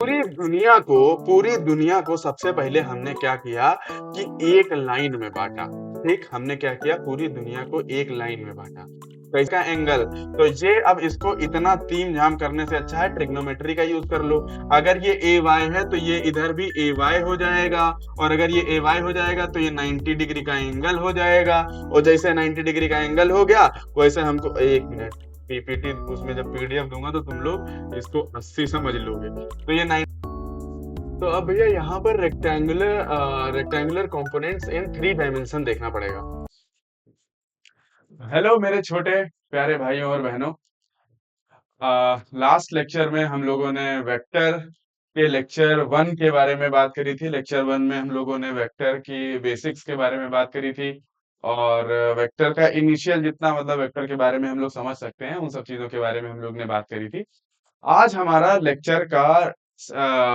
पूरी दुनिया को सबसे पहले हमने क्या किया कि एक लाइन में बांटा। ठीक, हमने क्या किया, पूरी दुनिया को एक लाइन में बांटा। तो इसका एंगल, तो ये अब इसको इतना तीम झाम करने से अच्छा है ट्रिग्नोमेट्री का यूज कर लो। अगर ये ए वाई है तो ये इधर भी ए वाई हो जाएगा, और अगर ये ए वाई हो जाएगा तो ये 90 डिग्री का एंगल हो जाएगा। और जैसे 90 डिग्री का एंगल हो गया, वैसे हमको एक मिनट, पीपीटी उसमें जब पीडीएफ दूंगा तो तुम लोग इसको 80 समझ लोगे। तो ये तो अब भैया यहाँ पर रेक्टेंगुलर कंपोनेंट्स इन 3 डायमेंशन देखना पड़ेगा। हेलो मेरे छोटे प्यारे भाइयों और बहनों, लास्ट लेक्चर में हम लोगों ने वेक्टर के लेक्चर 1 के बारे में बात करी थी। लेक्चर 1 में हम लोगों ने वेक्टर की बेसिक्स के बारे में बात करी थी, और वेक्टर का इनिशियल जितना मतलब वेक्टर के बारे में हम लोग समझ सकते हैं उन सब चीजों के बारे में हम लोग ने बात करी थी। आज हमारा लेक्चर का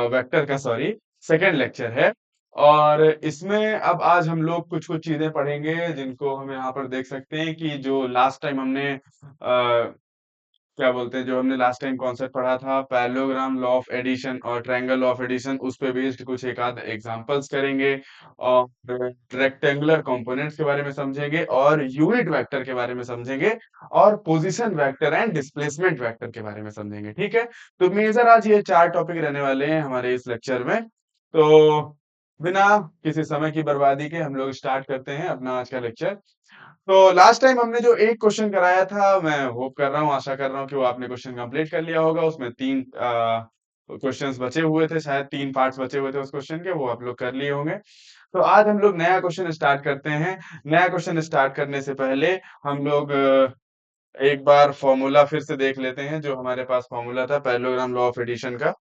वेक्टर का सॉरी सेकेंड लेक्चर है, और इसमें अब आज हम लोग कुछ कुछ चीजें पढ़ेंगे जिनको हम यहाँ पर देख सकते हैं कि जो लास्ट टाइम हमने क्या बोलते हैं, जो हमने लास्ट टाइम कॉन्सेप्ट पढ़ा था पैरेललोग्राम लॉ ऑफ एडिशन और ट्रायंगल लॉ ऑफ एडिशन, उस पे बेस्ड कुछ एक आध एग्जांपल्स करेंगे, और रेक्टेंगुलर कंपोनेंट्स के बारे में समझेंगे, और यूनिट वेक्टर के बारे में समझेंगे, और position vector and displacement vector के बारे में समझेंगे। ठीक है, तो मेजर आज ये 4 टॉपिक रहने वाले हैं हमारे इस लेक्चर में। तो बिना किसी समय की बर्बादी के हम लोग स्टार्ट करते हैं अपना आज का लेक्चर। तो लास्ट टाइम हमने जो एक क्वेश्चन कराया था, मैं होप कर रहा हूँ, आशा कर रहा हूँ कि वो आपने क्वेश्चन कंप्लीट कर लिया होगा। उसमें 3 क्वेश्चंस बचे हुए थे, शायद 3 पार्ट्स बचे हुए थे उस क्वेश्चन के, वो आप लोग कर लिए होंगे। तो आज हम लोग नया क्वेश्चन स्टार्ट करते हैं। नया क्वेश्चन स्टार्ट करने से पहले हम लोग एक बार फॉर्मूला फिर से देख लेते हैं, जो हमारे पास फॉर्मूला था पैरेललोग्राम लॉ ऑफ एडिशन का।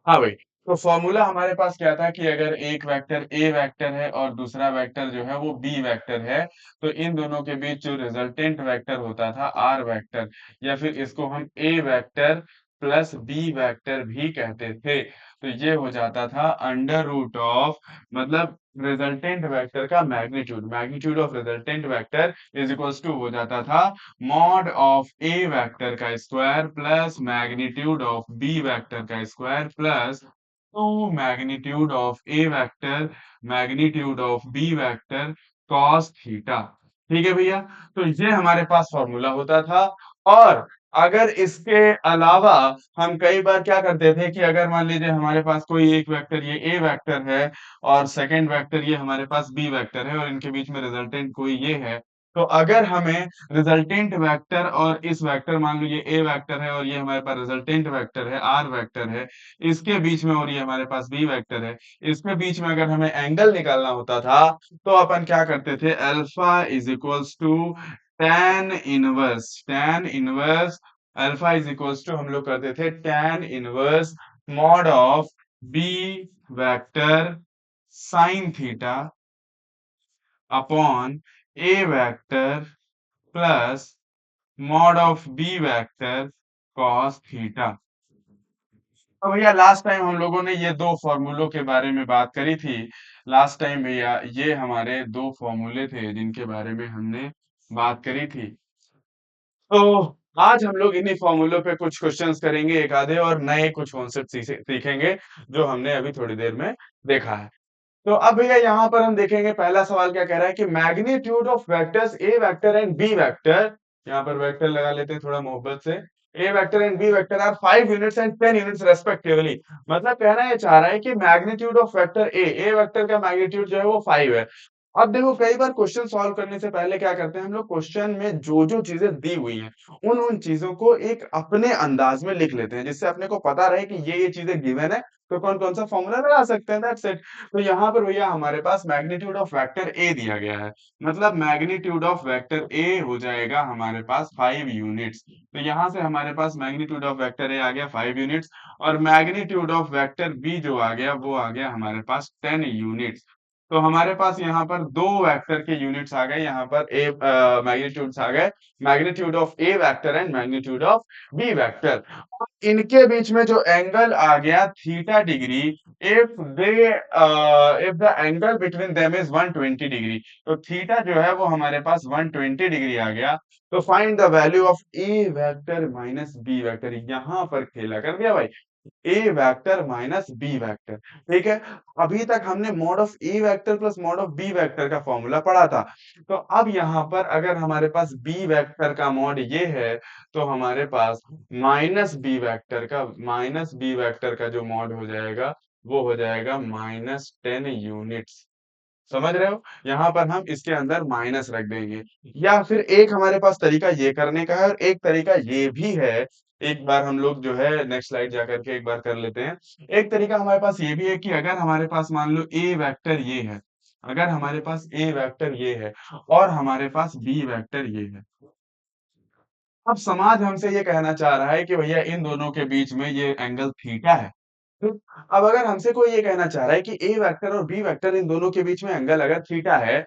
हाँ भाई, तो फॉर्मूला हमारे पास क्या था कि अगर एक वेक्टर ए वेक्टर है और दूसरा वेक्टर जो है वो बी वेक्टर है, तो इन दोनों के बीच जो रिजल्टेंट वेक्टर होता था आर वेक्टर, या फिर इसको हम A vector plus B vector भी कहते थे, तो ये हो जाता था अंडर रूट ऑफ, मतलब रिजल्टेंट वेक्टर का magnitude, magnitude of resultant vector is equals to हो जाता था मॉड ऑफ ए वेक्टर का square plus magnitude of B vector का square plus two magnitude of A vector magnitude of B vector cos theta. ठीक है भैया, तो ये हमारे पास फॉर्मूला होता था। और अगर इसके अलावा हम कई बार क्या करते थे कि अगर मान लीजिए हमारे पास कोई एक वेक्टर ये ए वेक्टर है, और सेकंड वेक्टर ये हमारे पास बी वेक्टर है, और इनके बीच में रिजल्टेंट कोई ये है, तो अगर हमें रिजल्टेंट वेक्टर और इस वेक्टर, मान लो ये ए वेक्टर है और ये हमारे पास रिजल्टेंट वेक्टर है आर वेक्टर है, इसके बीच में, और ये हमारे पास बी वेक्टर है, इसके बीच में अगर हमें एंगल निकालना होता था, तो अपन क्या करते थे, alpha is equals to tan inverse alpha is equals to हम लोग करते थे tan inverse mod of B vector sine theta upon A vector plus mod of B vector cos theta. तो भैया लास्ट टाइम हम लोगों ने ये दो फॉर्मूलों के बारे में बात करी थी। लास्ट टाइम भैया ये हमारे दो फॉर्मूले थे जिनके बारे में हमने बात करी थी। तो आज हम लोग इन्हीं फॉर्मूलों पे कुछ क्वेश्चंस करेंगे एक आधे, और नए कुछ कॉन्सेप्ट सीखेंगे जो हमने अभी थोड़ी देर में देखा है। तो अब भैया यहाँ पर हम देखेंगे पहला सवाल क्या कह रहा है कि magnitude of vectors A vector and B vector, यहाँ पर वेक्टर लगा लेते हैं थोड़ा मोहब्बत से, A vector and B vector are 5 units and 10 units respectively. मतलब कहना ये चाह रहा है कि magnitude of vector A vector का मैग्नीट्यूड जो है वो 5 है। अब देखो कई बार क्वेश्चन सॉल्व करने से पहले क्या करते हैं हम लोग, क्वेश्चन में जो जो चीजें दी हुई हैं उन उन चीजों को एक अपने अंदाज में लिख लेते हैं, जिससे अपने को पता रहे कि ये चीजें गिवन है, तो कौन कौन सा फॉर्मूला लगा सकते हैं, दैट्स इट। तो यहाँ पर भैया हमारे पास मैग्नीट्यूड ऑफ वेक्टर ए दिया गया है, मतलब मैग्नीट्यूड ऑफ वेक्टर ए हो जाएगा हमारे पास 5 यूनिट्स। तो यहाँ से हमारे पास मैग्नीट्यूड ऑफ वेक्टर ए आ गया 5 यूनिट्स, और मैग्नीट्यूड ऑफ वेक्टर बी जो आ गया वो आ गया हमारे पास 10 यूनिट्स। तो हमारे पास यहाँ पर दो वेक्टर के यूनिट्स आ गए, यहाँ पर ए मैग्नीट्यूड्स आ गए, magnitude of A vector and magnitude of B vector. इनके बीच में जो एंगल आ गया theta degree, if they if the angle between them is 120 degree, तो थीटा जो है वो हमारे पास 120 डिग्री आ गया। तो find the value of A vector minus B vector, यहाँ पर खेला कर दिया भाई। A vector minus B vector. ठीक है, अभी तक हमने mod of A vector plus mod of B vector का फॉर्मूला पढ़ा था। तो अब यहाँ पर अगर हमारे पास बी वेक्टर का मॉड ये है, तो हमारे पास माइनस बी वेक्टर का जो मॉड हो जाएगा वो हो जाएगा -10 यूनिट्स। समझ रहे हो, यहाँ पर हम इसके अंदर माइनस रख देंगे। या फिर एक हमारे पास तरीका ये करने का है और एक तरीका ये भी है। एक बार हम लोग जो है नेक्स्ट स्लाइड जाकर के एक बार कर लेते हैं। एक तरीका हमारे पास ये भी है कि अगर हमारे पास मान लो ए वेक्टर ये है, अगर हमारे पास ए वेक्टर ये है और हमारे पास बी वेक्टर ये है, अब समाज हमसे ये कहना चाह रहा है कि भैया इन दोनों के बीच में ये एंगल थीटा है। तो अब अगर हमसे कोई ये कहना चाह रहा है कि ए वेक्टर और बी वेक्टर इन दोनों के बीच में एंगल अगर थीटा है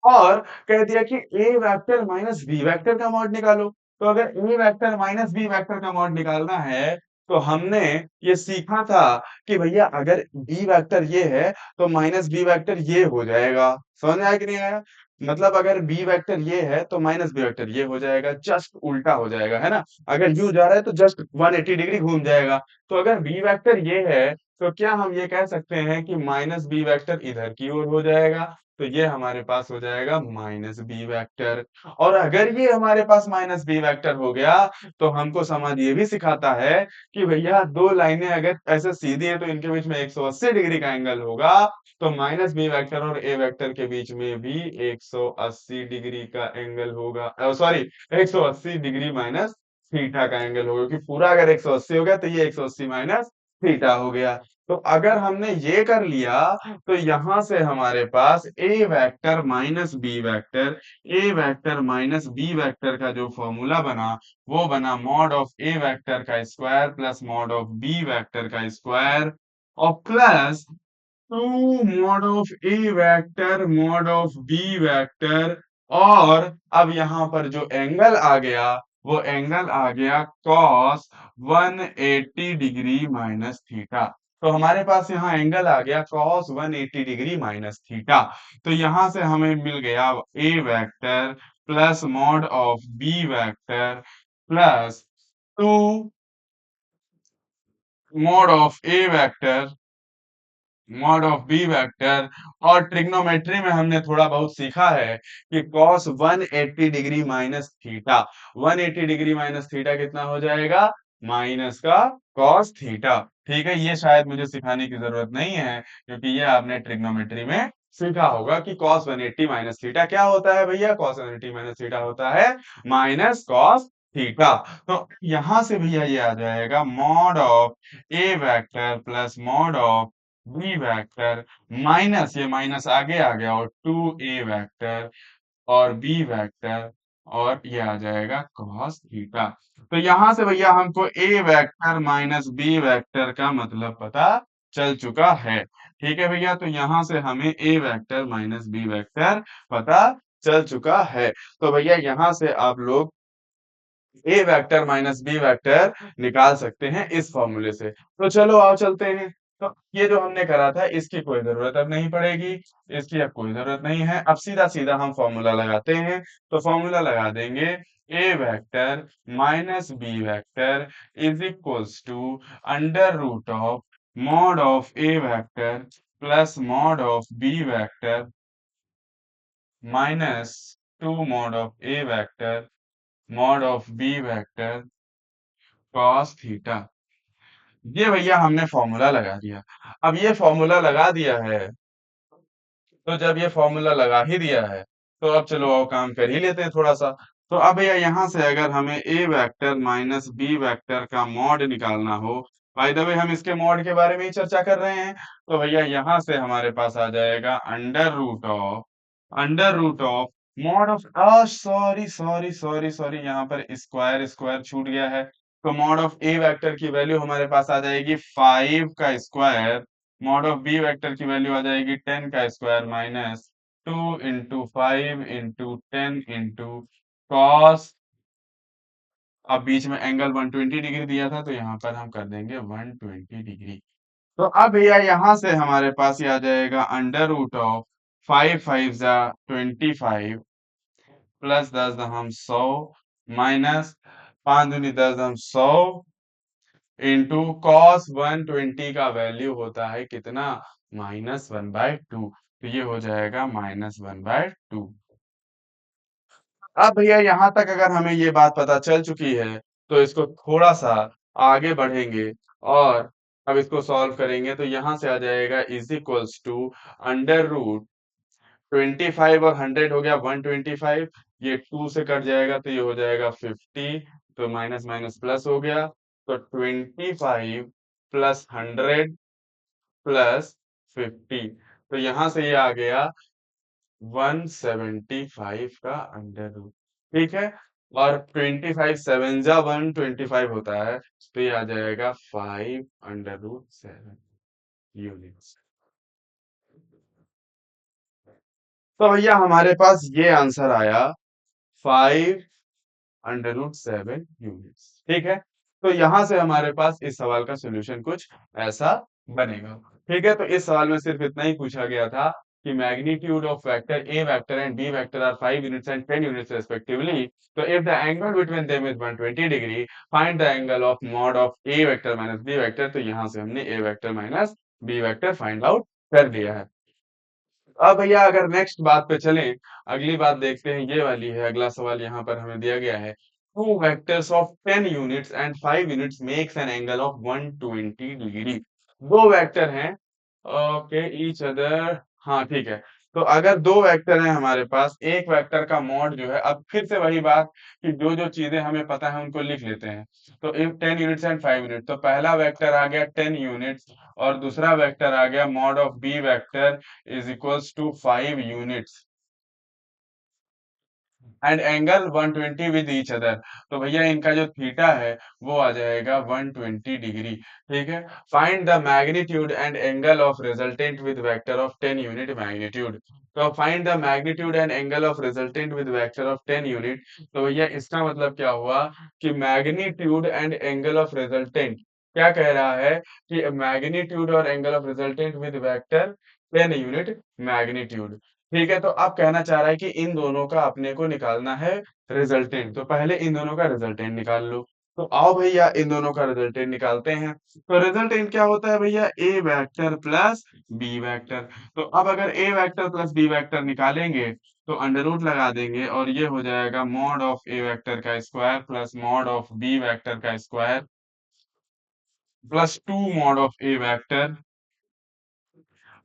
और कह दिया कि ए वेक्टर माइनस बी वेक्टर का मॉड निकालो, तो अगर ए वेक्टर माइनस बी वेक्टर का मॉड निकालना है तो हमने ये सीखा था कि भैया अगर बी वेक्टर ये है तो माइनस बी वेक्टर ये हो जाएगा। समझ में आया कि नहीं आया? मतलब अगर बी वेक्टर ये है तो माइनस बी वेक्टर ये हो जाएगा, जस्ट उल्टा हो जाएगा, है ना? अगर यू जा रहा है तो जस्ट 180 डिग्री घूम जाएगा। तो अगर बी वेक्टर ये है तो क्या हम ये कह सकते हैं कि माइनस बी वेक्टर इधर की ओर हो जाएगा, तो ये हमारे पास हो जाएगा माइनस बी वेक्टर। और अगर ये हमारे पास माइनस बी वेक्टर हो गया तो हमको समाज ये भी सिखाता है कि भैया दो लाइनें अगर ऐसे सीधी हैं तो इनके बीच में 180 डिग्री का एंगल होगा, तो माइनस बी वेक्टर और ए वेक्टर के बीच में भी 180 डिग्री का एंगल होगा। सॉरी, 180 डिग्री माइनस थीटा का एंगल होगा, कि पूरा अगर 180 हो गया तो ये 180 माइनस थीटा हो गया। तो अगर हमने ये कर लिया तो यहां से हमारे पास A vector minus B vector का जो फॉर्मूला बना वो बना मॉड ऑफ ए वेक्टर का square plus mod of B vector का स्क्वायर और plus 2 mod of B vector. और अब यहाँ पर जो एंगल आ गया वो एंगल आ गया कॉस 180 डिग्री माइनस थीटा। तो हमारे पास यहाँ एंगल आ गया कॉस 180 डिग्री माइनस थीटा। तो यहाँ से हमें मिल गया A vector plus mod of B vector plus 2 mod of B vector. और ट्रिग्नोमेट्री में हमने थोड़ा बहुत सीखा है कि cos 180 degree minus theta, 180 degree minus theta कितना हो जाएगा? माइनस का cos थीटा। ठीक है, ये शायद मुझे सिखाने की जरूरत नहीं है क्योंकि ये आपने ट्रिग्नोमेट्री में सीखा होगा कि cos 180 माइनस थीटा क्या होता है भैया? cos 180 माइनस थीटा होता है माइनस cos थीटा। तो यहां से भैया ये आ जाएगा mod of A vector plus mod of B vector minus, ये माइनस आगे आ गया, और 2 ए वेक्टर और बी वेक्टर, और ये आ जाएगा cos थीटा। तो यहां से भैया हमको ए वेक्टर माइनस बी वेक्टर का मतलब पता चल चुका है। ठीक है भैया, तो यहां से हमें ए वेक्टर माइनस बी वेक्टर पता चल चुका है। तो भैया यहां से आप लोग ए वेक्टर माइनस बी वेक्टर निकाल सकते हैं इस फॉर्मूले से। तो चलो आओ चलते हैं। तो ये जो हमने करा था इसकी कोई जरूरत अब नहीं पड़ेगी, इसकी अब कोई जरूरत नहीं है। अब सीधा सीधा हम फॉर्मूला लगाते हैं। तो फॉर्मूला लगा देंगे A vector minus B vector is equals to under root of mod of A vector plus mod of B vector minus 2 mod of A vector mod of B vector cos theta. ये भैया हमने formula लगा दिया। अब ये formula लगा दिया है, तो जब ये फॉर्मूला लगा ही दिया है तो अब चलो आओ काम कर ही लेते हैं थोड़ा सा। तो अब भैया यहाँ से अगर हमें ए वेक्टर माइनस बी वेक्टर का मॉड निकालना हो, बाय द वे हम इसके मॉड के बारे में ही चर्चा कर रहे हैं, तो भैया यहाँ से हमारे पास आ जाएगा under root of mod of, sorry sorry sorry sorry, यहाँ पर स्क्वायर स्क्वायर छूट गया है। तो मॉड ऑफ ए वेक्टर की वैल्यू हमारे पास आ जाएगी 5 का square, mod of B vector की वैल्यू आ जाएगी 10 का square minus 2 into 5 into 10 into cos। अब बीच में एंगल 120 डिग्री दिया था तो यहाँ पर हम कर देंगे 120 डिग्री। तो अब भैया यहाँ से हमारे पास ये आ जाएगा अंडर रूट ऑफ 5 5 जा 25 प्लस 10 दहम 100 माइनस 5 दूनी 10 दहम 100 इंटू कॉस 120 का वैल्यू होता है कितना, -1/2। तो ये हो जाएगा -1/2। अब भैया यहाँ तक अगर हमें ये बात पता चल चुकी है तो इसको थोड़ा सा आगे बढ़ेंगे और अब इसको सॉल्व करेंगे तो यहाँ से आ जाएगा is equals to under root 25 और 100 हो गया 125। ये 2 से कट जाएगा तो ये हो जाएगा 50। तो माइनस माइनस प्लस हो गया। तो 25 प्लस 100 प्लस 50। तो यहाँ से ये आ गया 175 का अंडर रूट। ठीक है। और 25 7 जा 125 होता है तो ये आ जाएगा 5√7 यूनिट्स। तो भैया हमारे पास ये आंसर आया 5√7 यूनिट्स। ठीक है। तो यहां से हमारे पास इस सवाल का सॉल्यूशन कुछ ऐसा बनेगा। ठीक है। तो इस सवाल में सिर्फ इतना ही पूछा गया था कि magnitude of vector A vector and B vector are 5 units and 10 units respectively. तो if the angle between them is 120 degree, find the angle of mod of A vector minus B vector. तो यहां से हमने A vector minus B vector find out कर लिया है। अब भैया अगर नेक्स्ट बात पे चलें, अगली बात देखते हैं, ये वाली है। अगला सवाल यहाँ पर हमें दिया गया है, two vectors of 10 units and 5 units makes an angle of 120 degree. दो वेक्टर हैं, ओके ईच अदर, हाँ ठीक है। तो अगर दो वेक्टर हैं हमारे पास, एक वेक्टर का मॉड जो है, अब फिर से वही बात कि जो जो चीजें हमें पता है उनको लिख लेते हैं। तो इफ 10 यूनिट्स एंड 5 यूनिट, तो पहला वेक्टर आ गया 10 यूनिट्स और दूसरा वेक्टर आ गया mod of B vector is equals to 5 units and angle 120 with each other. तो भैया इनका जो थीटा है वो आ जाएगा 120 डिग्री। ठीक है। Find the magnitude and angle of resultant with vector of 10 unit magnitude. तो find the magnitude and angle of resultant with vector of 10 unit. तो भैया इसका मतलब क्या हुआ कि magnitude and angle of resultant क्या कह रहा है कि मैग्नीट्यूड और angle of resultant with vector 10 unit magnitude. ठीक है। तो अब कहना चाह रहा है कि इन दोनों का अपने को निकालना है रिजल्टेंट। तो पहले इन दोनों का रिजल्टेंट निकाल लो। तो आओ भैया इन दोनों का रिजल्टेंट निकालते हैं। तो रिजल्टेंट क्या होता है भैया, ए वेक्टर प्लस बी वेक्टर। तो अब अगर ए वेक्टर प्लस बी वेक्टर निकालेंगे तो अंडर रूट लगा देंगे और ये हो जाएगा मॉड ऑफ ए वेक्टर का square plus mod of B vector का square plus 2 mod of A vector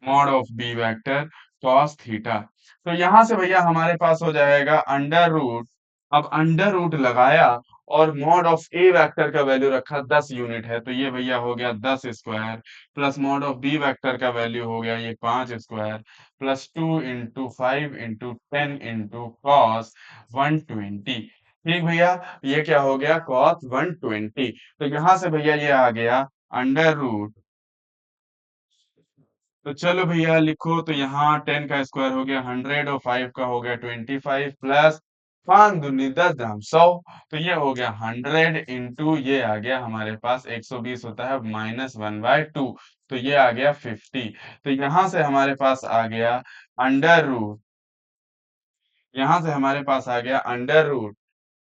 mod of B vector cos theta. तो यहां से भैया हमारे पास हो जाएगा अंडर रूट। अब अंडर रूट लगाया और मॉड ऑफ ए वेक्टर का वैल्यू रखा 10 यूनिट है तो ये भैया हो गया 10 square plus mod of B vector का वैल्यू हो गया ये 5 square plus 2 into 5 into 10 into cos 120। ठीक भैया। ये क्या हो गया cos 120। तो यहां से भैया ये आ गया अंडर रूट। तो चलो भैया लिखो। तो यहाँ 10 का स्क्वायर हो गया 100 और 5 का हो गया 25 प्लस 5 दूनी 10 दाम 100। तो ये हो गया 100 इंटू ये आ गया हमारे पास 120 होता है -1/2। तो ये आ गया 50। तो यहाँ से हमारे पास आ गया अंडर रूट। यहाँ से हमारे पास आ गया अंडर रूट।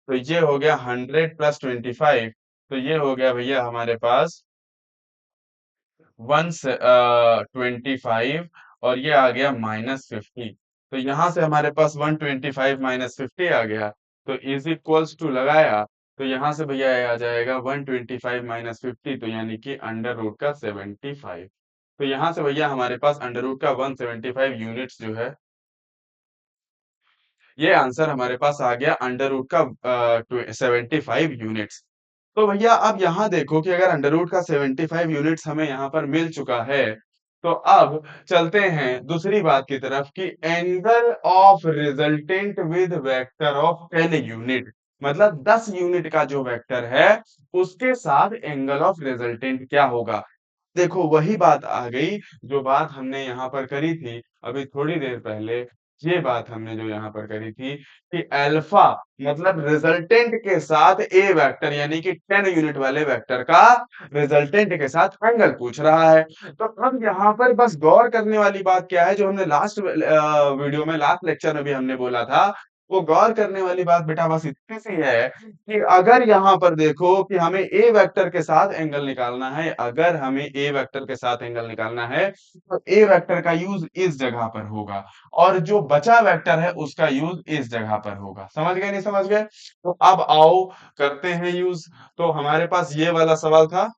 तो ये हो गया 100 प्लस 25। तो ये हो गया भैया हमारे पास 125 और ये आ गया -50। तो यहां से हमारे पास 125 -50 आ गया। तो इज इक्वल्स टू लगाया तो यहां से भैया ये आ जाएगा 125 -50 तो यानी कि अंडर रूट का 75। तो यहां से भैया हमारे पास अंडर रूट का 175 यूनिट्स जो है ये आंसर हमारे पास आ गया अंडर रूट का 75 यूनिट्स। तो भैया अब यहाँ देखो कि अगर अंडर रूट का 75 यूनिट्स हमें यहाँ पर मिल चुका है तो अब चलते हैं दूसरी बात की तरफ कि angle of resultant with vector of 10 unit, मतलब 10 यूनिट का जो वेक्टर है उसके साथ एंगल ऑफ रिजल्टेंट क्या होगा। देखो वही बात आ गई जो बात हमने यहाँ पर करी थी अभी थोड़ी देर पहले। ये बात हमने जो यहाँ पर करी थी कि अल्फा मतलब रिजल्टेंट के साथ ए वेक्टर यानी कि 10 यूनिट वाले वेक्टर का रिजल्टेंट के साथ एंगल पूछ रहा है। तो अब यहाँ पर बस गौर करने वाली बात क्या है जो हमने लास्ट वीडियो में लास्ट लेक्चर में भी हमने बोला था वो गौर करने वाली बात बेटा बस इतनी सी है कि अगर यहाँ पर देखो कि हमें ए वेक्टर के साथ एंगल निकालना है, अगर हमें ए वेक्टर के साथ एंगल निकालना है तो ए वेक्टर का यूज इस जगह पर होगा और जो बचा वेक्टर है उसका यूज इस जगह पर होगा। समझ गए नहीं समझ गए? तो अब आओ करते हैं यूज। तो हमारे पास ये वाला सवाल था।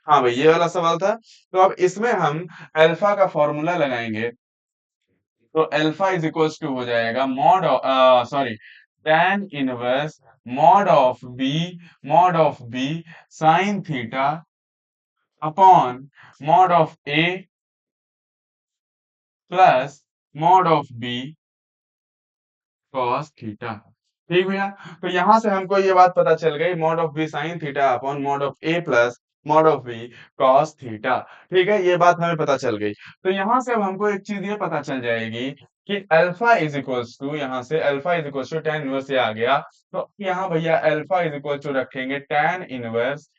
हाँ भाई ये वाला सवाल था। तो अब इसमें हम अल्फा का फॉर्मूला लगाएंगे। तो अल्फा इज इक्वल्स टू हो जाएगा mod sorry tan inverse mod of B sine theta upon mod of A plus mod of B cos theta. ठीक भैया। तो यहां से हमको ये बात पता चल गई mod of B sine theta upon mod of A plus mod of B cos theta. ठीक है ये बात हमें पता चल गई। तो यहां से अब हमको एक चीज ये पता चल जाएगी कि अल्फा इज इक्वल्स टू यहां से alpha is equals to tan inverse ये आ गया। तो यहाँ भैया अल्फा इज इक्वल टू रखेंगे tan इनवर्स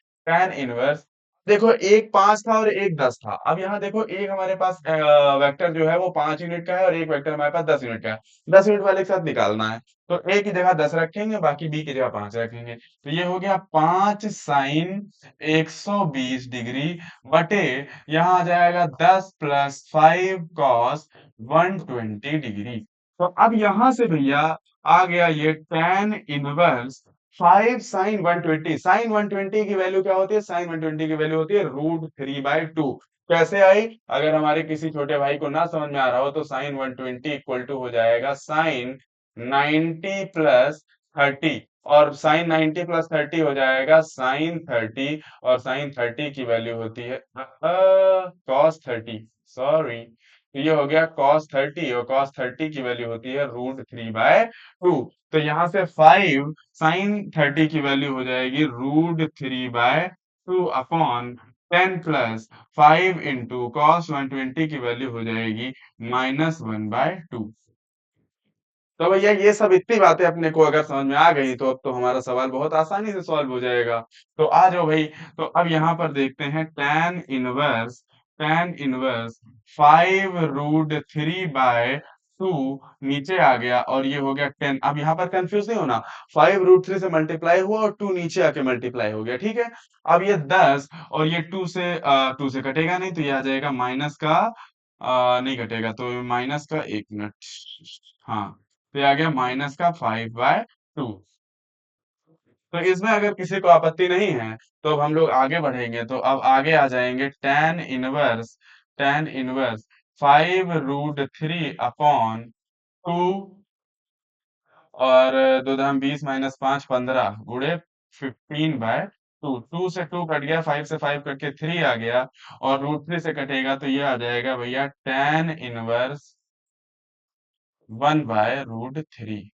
देखो एक 5 था और एक 10 था। अब यहाँ देखो एक हमारे पास वेक्टर जो है वो 5 यूनिट का है और एक वेक्टर हमारे पास 10 यूनिट का है। 10 यूनिट वाले के साथ निकालना है। तो ए की जगह 10 रखेंगे बाकी बी की जगह 5 रखेंगे। तो ये हो गया 5 sin 120 डिग्री बटे यहाँ आ जाएगा 10 + 5 cos 120 डिग्री। तो अब यहां से भैया आ गया ये tan 1 5 sin 120 की वैल्यू क्या होती है? sin 120 की वैल्यू होती है √3/2। कैसे आई? अगर हमारे किसी छोटे भाई को ना समझ में आ रहा हो तो sin 120 इक्वल टू हो जाएगा sin 90 + 30 और sin 90 + 30 हो जाएगा sin 30 और sin 30 की वैल्यू होती है cos 30 सॉरी। तो ये हो गया cos 30 और cos 30 की वैल्यू होती है √3/2। तो यहाँ से 5 sin 30 की वैल्यू हो जाएगी √3/2 अपॉन 10 + 5 × cos 120 की वैल्यू हो जाएगी -1/2। तो भैया ये सब इतनी बातें अपने को अगर समझ में आ गई तो अब तो हमारा सवाल बहुत आसानी से सॉल्व हो जाएगा। तो आ जाओ भाई। तो अब यहाँ पर देखते हैं tan इनवर्स 5√3/2 नीचे आ गया और ये हो गया 10। अब यहाँ पर कंफ्यूज नहीं होना। 5√3 से मल्टीप्लाई हुआ और 2 नीचे आके मल्टीप्लाई हो गया। ठीक है। अब ये 10 और ये 2 से कटेगा नहीं तो ये आ जाएगा माइनस का नहीं कटेगा तो माइनस का 1 मिनट। हाँ तो ये आ गया माइनस का 5/2। तो इसमें अगर किसी को आपत्ति नहीं है तो अब हम लोग आगे बढ़ेंगे। तो अब आगे आ जाएंगे tan इनवर्स 5√3/2 और 2 × 20 - 5 15 गुणे 15/2। 2 से 2 कट गया 5 से 5 कट के 3 आ गया और √3 से कटेगा तो ये आ जाएगा भैया tan इनवर्स 1/√3।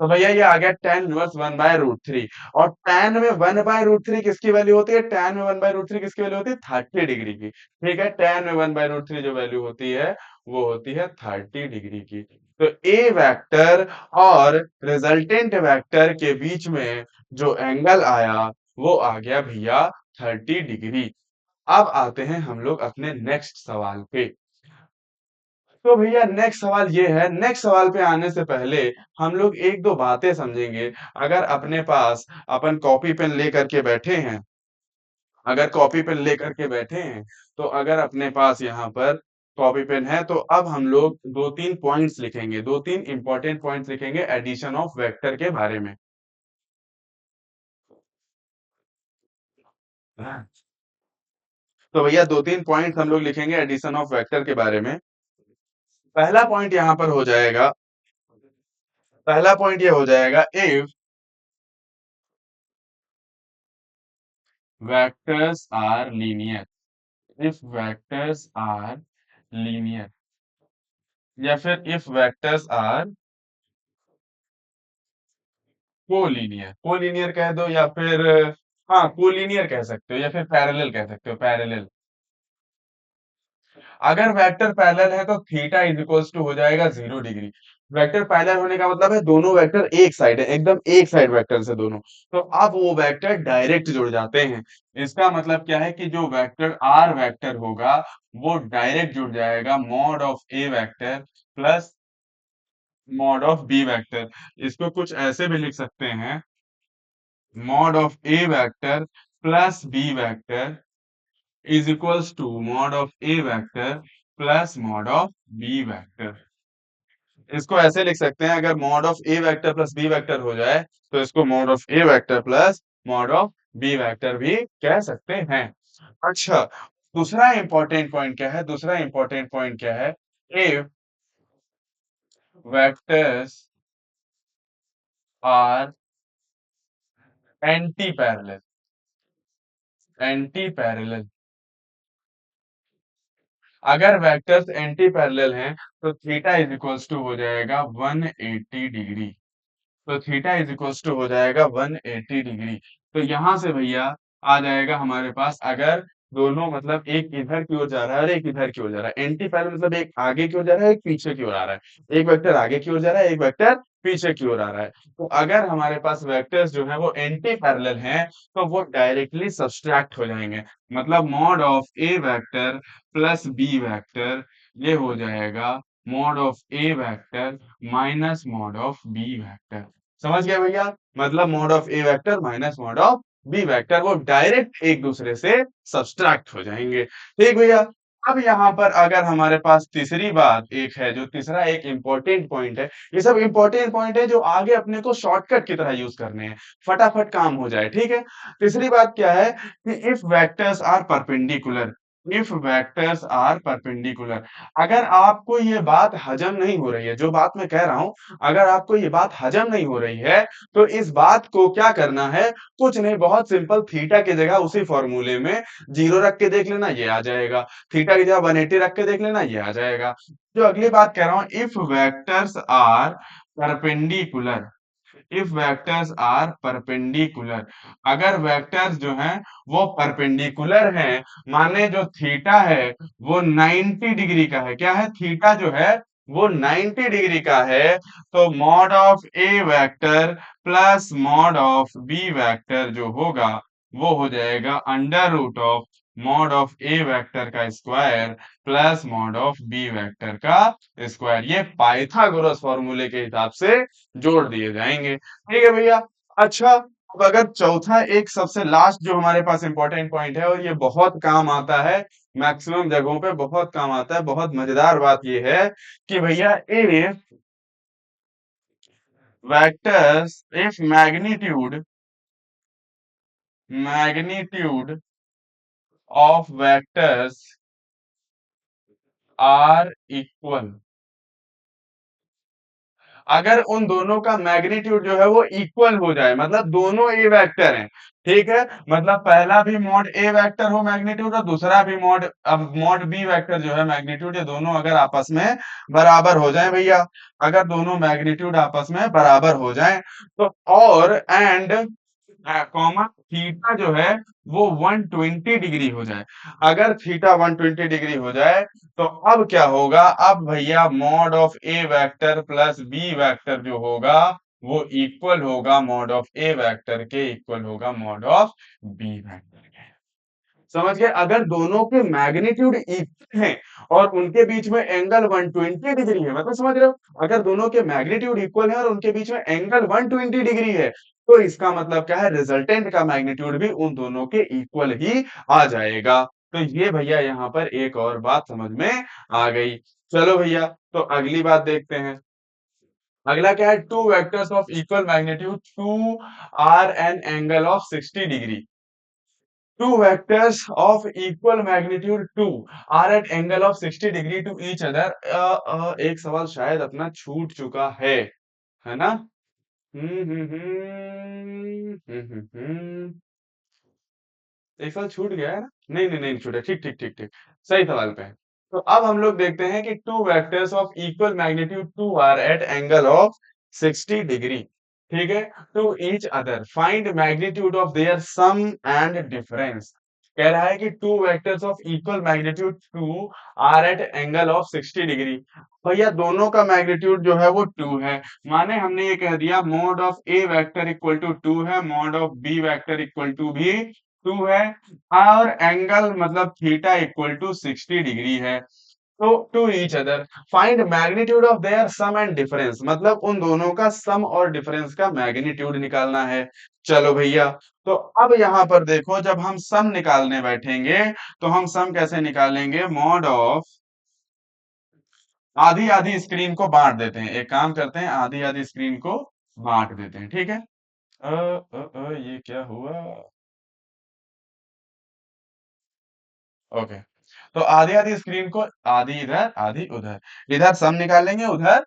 तो भैया ये आ गया tan इनवर्स 1/√3। और tan में 1/√3 किसकी वैल्यू होती है? tan में 1/√3 किसकी वैल्यू होती है? 30 डिग्री की। ठीक है। tan में 1/√3 जो वैल्यू होती है वो होती है 30 डिग्री की। तो ए वेक्टर और रिजल्टेंट वेक्टर के बीच में जो एंगल आया वो आ गया भैया 30 डिग्री। अब आते हैं हम लोग अपने नेक्स्ट सवाल पे। तो भैया नेक्स्ट सवाल ये है। नेक्स्ट सवाल पे आने से पहले हम लोग एक दो बातें समझेंगे। अगर अपने पास अपन कॉपी पेन लेकर के बैठे हैं, अगर कॉपी पेन लेकर के बैठे हैं तो अगर अपने पास यहाँ पर कॉपी पेन है तो अब हम लोग दो तीन पॉइंट्स लिखेंगे, दो तीन इंपॉर्टेंट पॉइंट्स लिखेंगे एडिशन ऑफ वेक्टर के बारे में। तो भैया दो तीन पॉइंट्स हम लोग लिखेंगे एडिशन ऑफ वेक्टर के बारे में। पहला पॉइंट यहाँ पर हो जाएगा, पहला पॉइंट ये हो जाएगा if vectors are linear, if vectors are linear या फिर if vectors are collinear, collinear कह दो या फिर हाँ कोलिनियर कह सकते हो या फिर पैरेलल कह सकते हो, पैरेलल। अगर वेक्टर पैरेलल है तो थीटा इज इक्वल्स टू हो जाएगा 0 डिग्री। वेक्टर पैरेलल होने का मतलब है दोनों वेक्टर एक साइड है, एकदम एक साइड वेक्टर से दोनों। तो अब वो वेक्टर डायरेक्ट जुड़ जाते हैं। इसका मतलब क्या है कि जो वेक्टर आर वेक्टर होगा वो डायरेक्ट जुड़ जाएगा mod of A vector plus mod of B vector. इसको कुछ ऐसे भी लिख सकते हैं, mod of A vector plus B vector is equals to mod of A vector plus mod of B vector. इसको ऐसे लिख सकते हैं, अगर mod of A vector plus B vector हो जाए तो इसको mod of A vector plus mod of B vector भी कह सकते हैं। अच्छा, दूसरा इंपॉर्टेंट पॉइंट क्या है, दूसरा इंपॉर्टेंट पॉइंट क्या है, if vectors are anti parallel, anti parallel, अगर वेक्टर्स एंटी पैरेलल हैं तो थीटा इज इक्वल्स टू हो जाएगा 180 डिग्री। तो थीटा इज इक्वल्स टू हो जाएगा 180 डिग्री। तो यहां से भैया आ जाएगा हमारे पास, अगर दोनों मतलब एक इधर की ओर जा रहा है और एक इधर की ओर जा रहा है, एंटी पैरेलल मतलब एक आगे की ओर जा रहा है एक पीछे की ओर आ रहा है, एक वेक्टर आगे की ओर जा रहा है एक वेक्टर पीछे की ओर आ रहा है। तो अगर हमारे पास वेक्टर्स जो है वो एंटी पैरेलल हैं तो वो डायरेक्टली सब्सट्रैक्ट हो जाएंगे। मतलब mod of A vector plus B vector, ये हो जाएगा mod of A vector minus mod of B vector. समझ गया भैया? मतलब mod of A vector minus mod of B vector वो डायरेक्ट एक दूसरे से सब्सट्रैक्ट हो जाएंगे। ठीक भैया। अब यहाँ पर अगर हमारे पास तीसरी बात एक है, जो तीसरा एक इंपॉर्टेंट पॉइंट है, ये सब इंपॉर्टेंट पॉइंट है जो आगे अपने को शॉर्टकट की तरह यूज करने हैं, फटाफट काम हो जाए। ठीक है, तीसरी बात क्या है कि if vectors are perpendicular, if vectors are perpendicular, अगर आपको ये बात हजम नहीं हो रही है, जो बात मैं कह रहा हूं, अगर आपको ये बात हजम नहीं हो रही है तो इस बात को क्या करना है, कुछ नहीं, बहुत सिंपल, थीटा की जगह उसी फॉर्मूले में जीरो रख के देख लेना, ये आ जाएगा। थीटा की जगह 180 रख के देख लेना, ये आ जाएगा। जो अगली बात कह रहा हूं, if vectors are perpendicular, if vectors are perpendicular, अगर वेक्टर्स जो हैं वो परपेंडिकुलर हैं, माने जो थीटा है वो 90 डिग्री का है, क्या है, थीटा जो है वो 90 डिग्री का है, तो mod of A vector plus mod of B vector जो होगा वो हो जाएगा under root of mod of A vector का square plus mod of B vector का स्क्वायर। ये पाइथागोरस फॉर्मूले के हिसाब से जोड़ दिए जाएंगे। ठीक है भैया। अच्छा, अब अगर चौथा एक सबसे लास्ट जो हमारे पास इंपॉर्टेंट पॉइंट है, और ये बहुत काम आता है, मैक्सिमम जगहों पे बहुत काम आता है, बहुत मजेदार बात ये है कि भैया if vectors, if magnitude, magnitude of vectors are equal, अगर उन दोनों का मैग्नीट्यूड जो है वो इक्वल हो जाए, मतलब दोनों ए वेक्टर हैं, ठीक है, मतलब पहला भी मॉड ए वेक्टर हो मैग्नीट्यूड और दूसरा भी मॉड, अब मॉड बी वेक्टर जो है मैग्नीट्यूड, ये दोनों अगर आपस में बराबर हो जाए भैया, अगर दोनों मैग्नीट्यूड आपस में बराबर हो जाए तो, और एंड कॉमा थीटा जो है वो 120 डिग्री हो जाए, अगर थीटा 120 डिग्री हो जाए तो अब क्या होगा, अब भैया mod of A vector plus B vector जो होगा वो इक्वल होगा मॉड ऑफ ए वेक्टर के, इक्वल होगा मॉड ऑफ बी वेक्टर के। समझ गए? अगर दोनों के मैग्नीट्यूड इक्वल हैं और उनके बीच में एंगल 120 डिग्री है, मतलब समझ रहे हो, अगर दोनों के मैग्नीट्यूड इक्वल है और उनके बीच में एंगल 120 डिग्री है, तो इसका मतलब क्या है, रिजल्टेंट का मैग्नीट्यूड भी उन दोनों के इक्वल ही आ जाएगा। तो ये भैया यहाँ पर एक और बात समझ में आ गई। चलो भैया, तो अगली बात देखते हैं। अगला क्या है, two vectors of equal magnitude two are an angle of 60 degree, two vectors of equal magnitude 2 are at angle of 60 degree to each other। एक सवाल शायद अपना छूट चुका है ना? एक सवाल छूट गया है ना? नहीं नहीं नहीं छूटा, ठीक ठीक ठीक ठीक, सही सवाल पे है। तो अब हम लोग देखते हैं कि two vectors of equal magnitude 2 are at angle of 60 degree, ठीक है, to each other, find magnitude of their sum and difference. कह रहा है कि two vectors of equal magnitude 2 are at angle of 60 degree, भैया दोनों का मैग्नीट्यूड जो है वो 2 है, माने हमने ये कह दिया mod of A vector equal to 2 है, mod of B vector equal to भी 2 है, और एंगल मतलब थीटा इक्वल टू 60 डिग्री है। तो to each other find magnitude of their sum and difference, मतलब उन दोनों का सम और डिफरेंस का मैग्नीट्यूड निकालना है। चलो भैया, तो अब यहां पर देखो, जब हम सम निकालने बैठेंगे तो हम सम कैसे निकालेंगे, मॉड ऑफ, आधी आधी स्क्रीन को बांट देते हैं, एक काम करते हैं आधी आधी स्क्रीन को बांट देते हैं, ठीक है। ये क्या हुआ, ओके। तो आधी आधी स्क्रीन को, आधी इधर आधी उधर, इधर सम निकालेंगे, उधर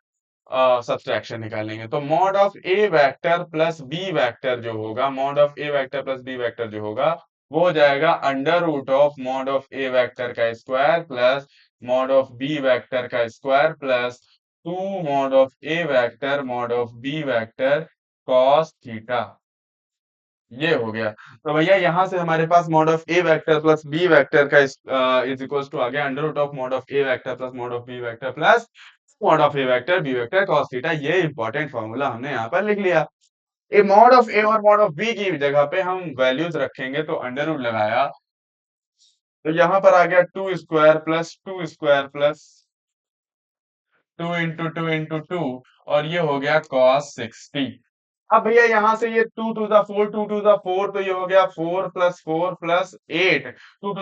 सब्सट्रैक्शन निकालेंगे। तो mod of A vector plus B vector जो होगा, mod of A vector plus B vector जो होगा, वो हो जाएगा under root of mod of A vector का square plus mod of B vector का square plus two mod of A vector mod of B vector cos theta. ये हो गया। तो भैया यहाँ से हमारे पास mod of A vector plus B vector का इज इक्वल्स टू आ गया under root of mod of A vector plus mod of B vector plus mod of A vector B vector cos theta. ये important formula हमने यहाँ पर लिख लिया। A mod of ए और मॉड ऑफ बी की जगह पे हम वैल्यूज रखेंगे, तो अंडर रूट लगाया, तो यहाँ पर आ गया टू स्क्वायर प्लस 2 और ये हो गया cos 60। अब भैया यहाँ से ये टू टू द फोर, तो ये हो गया 4 + 4 + 8, 2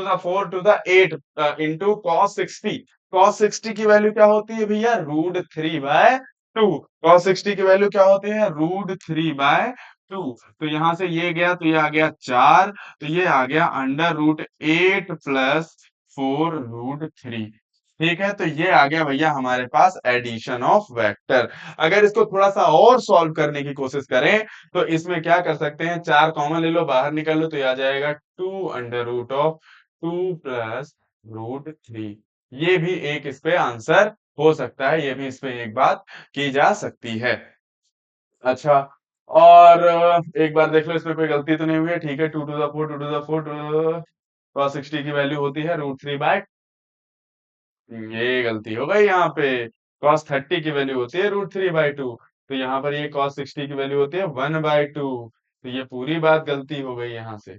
to the 8 into cos 60। cos 60 की वैल्यू क्या होती है भैया, √3/2। cos 60 की वैल्यू क्या होती है, √3/2। तो यहाँ से ये गया, तो ये आ गया 4, तो ये आ गया √8 + 4√3। ठीक है, तो ये आ गया भैया हमारे पास एडिशन ऑफ वेक्टर। अगर इसको थोड़ा सा और सॉल्व करने की कोशिश करें, तो इसमें क्या कर सकते हैं, 4 कॉमन ले लो, बाहर निकल लो, तो ये आ जाएगा 2 √2 + √3। ये भी एक इस पे आंसर हो सकता है, ये भी इस पे एक बात की जा सकती है। अच्छा, और एक बार देख लो इसमें कोई गलती तो नहीं हुई है, ठीक है। 2 टू द 4 cos 60 की वैल्यू होती है √3/, ये गलती हो गई यहाँ पे। cos 30 की वैल्यू होती है √3/2, तो यहाँ पर ये cos 60 की वैल्यू होती है 1/2। तो ये पूरी बात गलती हो गई यहाँ से।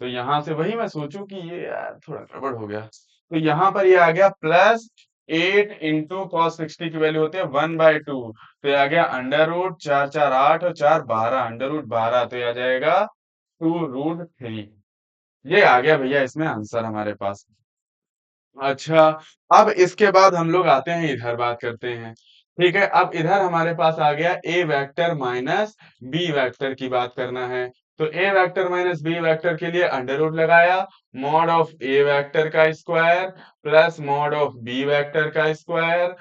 तो यहाँ से वही मैं सोचूं कि ये यार थोड़ा गड़बड़ हो गया, तो यहाँ पर ये आ गया +8 इंटू cos 60 की वैल्यू होती है 1/2, तो ये आ गया √4 × 4 = 8 और 4 = 12, √12, तो ये आ जाएगा 2√3। ये आ गया भैया इसमें आंसर हमारे पास। अच्छा, अब इसके बाद हम लोग आते हैं इधर बात करते हैं। ठीक है, अब इधर हमारे पास आ गया A vector minus B vector की बात करना है। तो A vector minus B vector के लिए अंडर रूट लगाया, मॉड ऑफ ए वेक्टर का square plus mod of B vector का स्क्वायर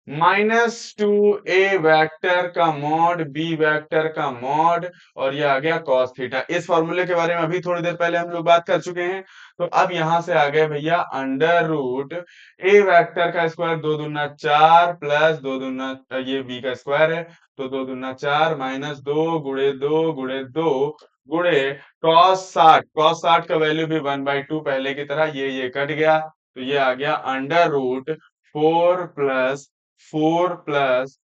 -2 ए वेक्टर का मॉड बी वेक्टर का मॉड, और ये आ गया cos थीटा। इस फॉर्मूले के बारे में अभी थोड़ी देर पहले हम लोग बात कर चुके हैं। तो अब यहां से आ गए भैया अंडर रूट ए वेक्टर का स्क्वायर 2×4 प्लस 2×, ये बी का स्क्वायर है, तो 2×4 -2 × 2 × 2 गुणे cos 60 का वैल्यू भी 1/2 पहले की तरह, ये कट गया, तो ये आ गया अंडर रूट 4 + 4 +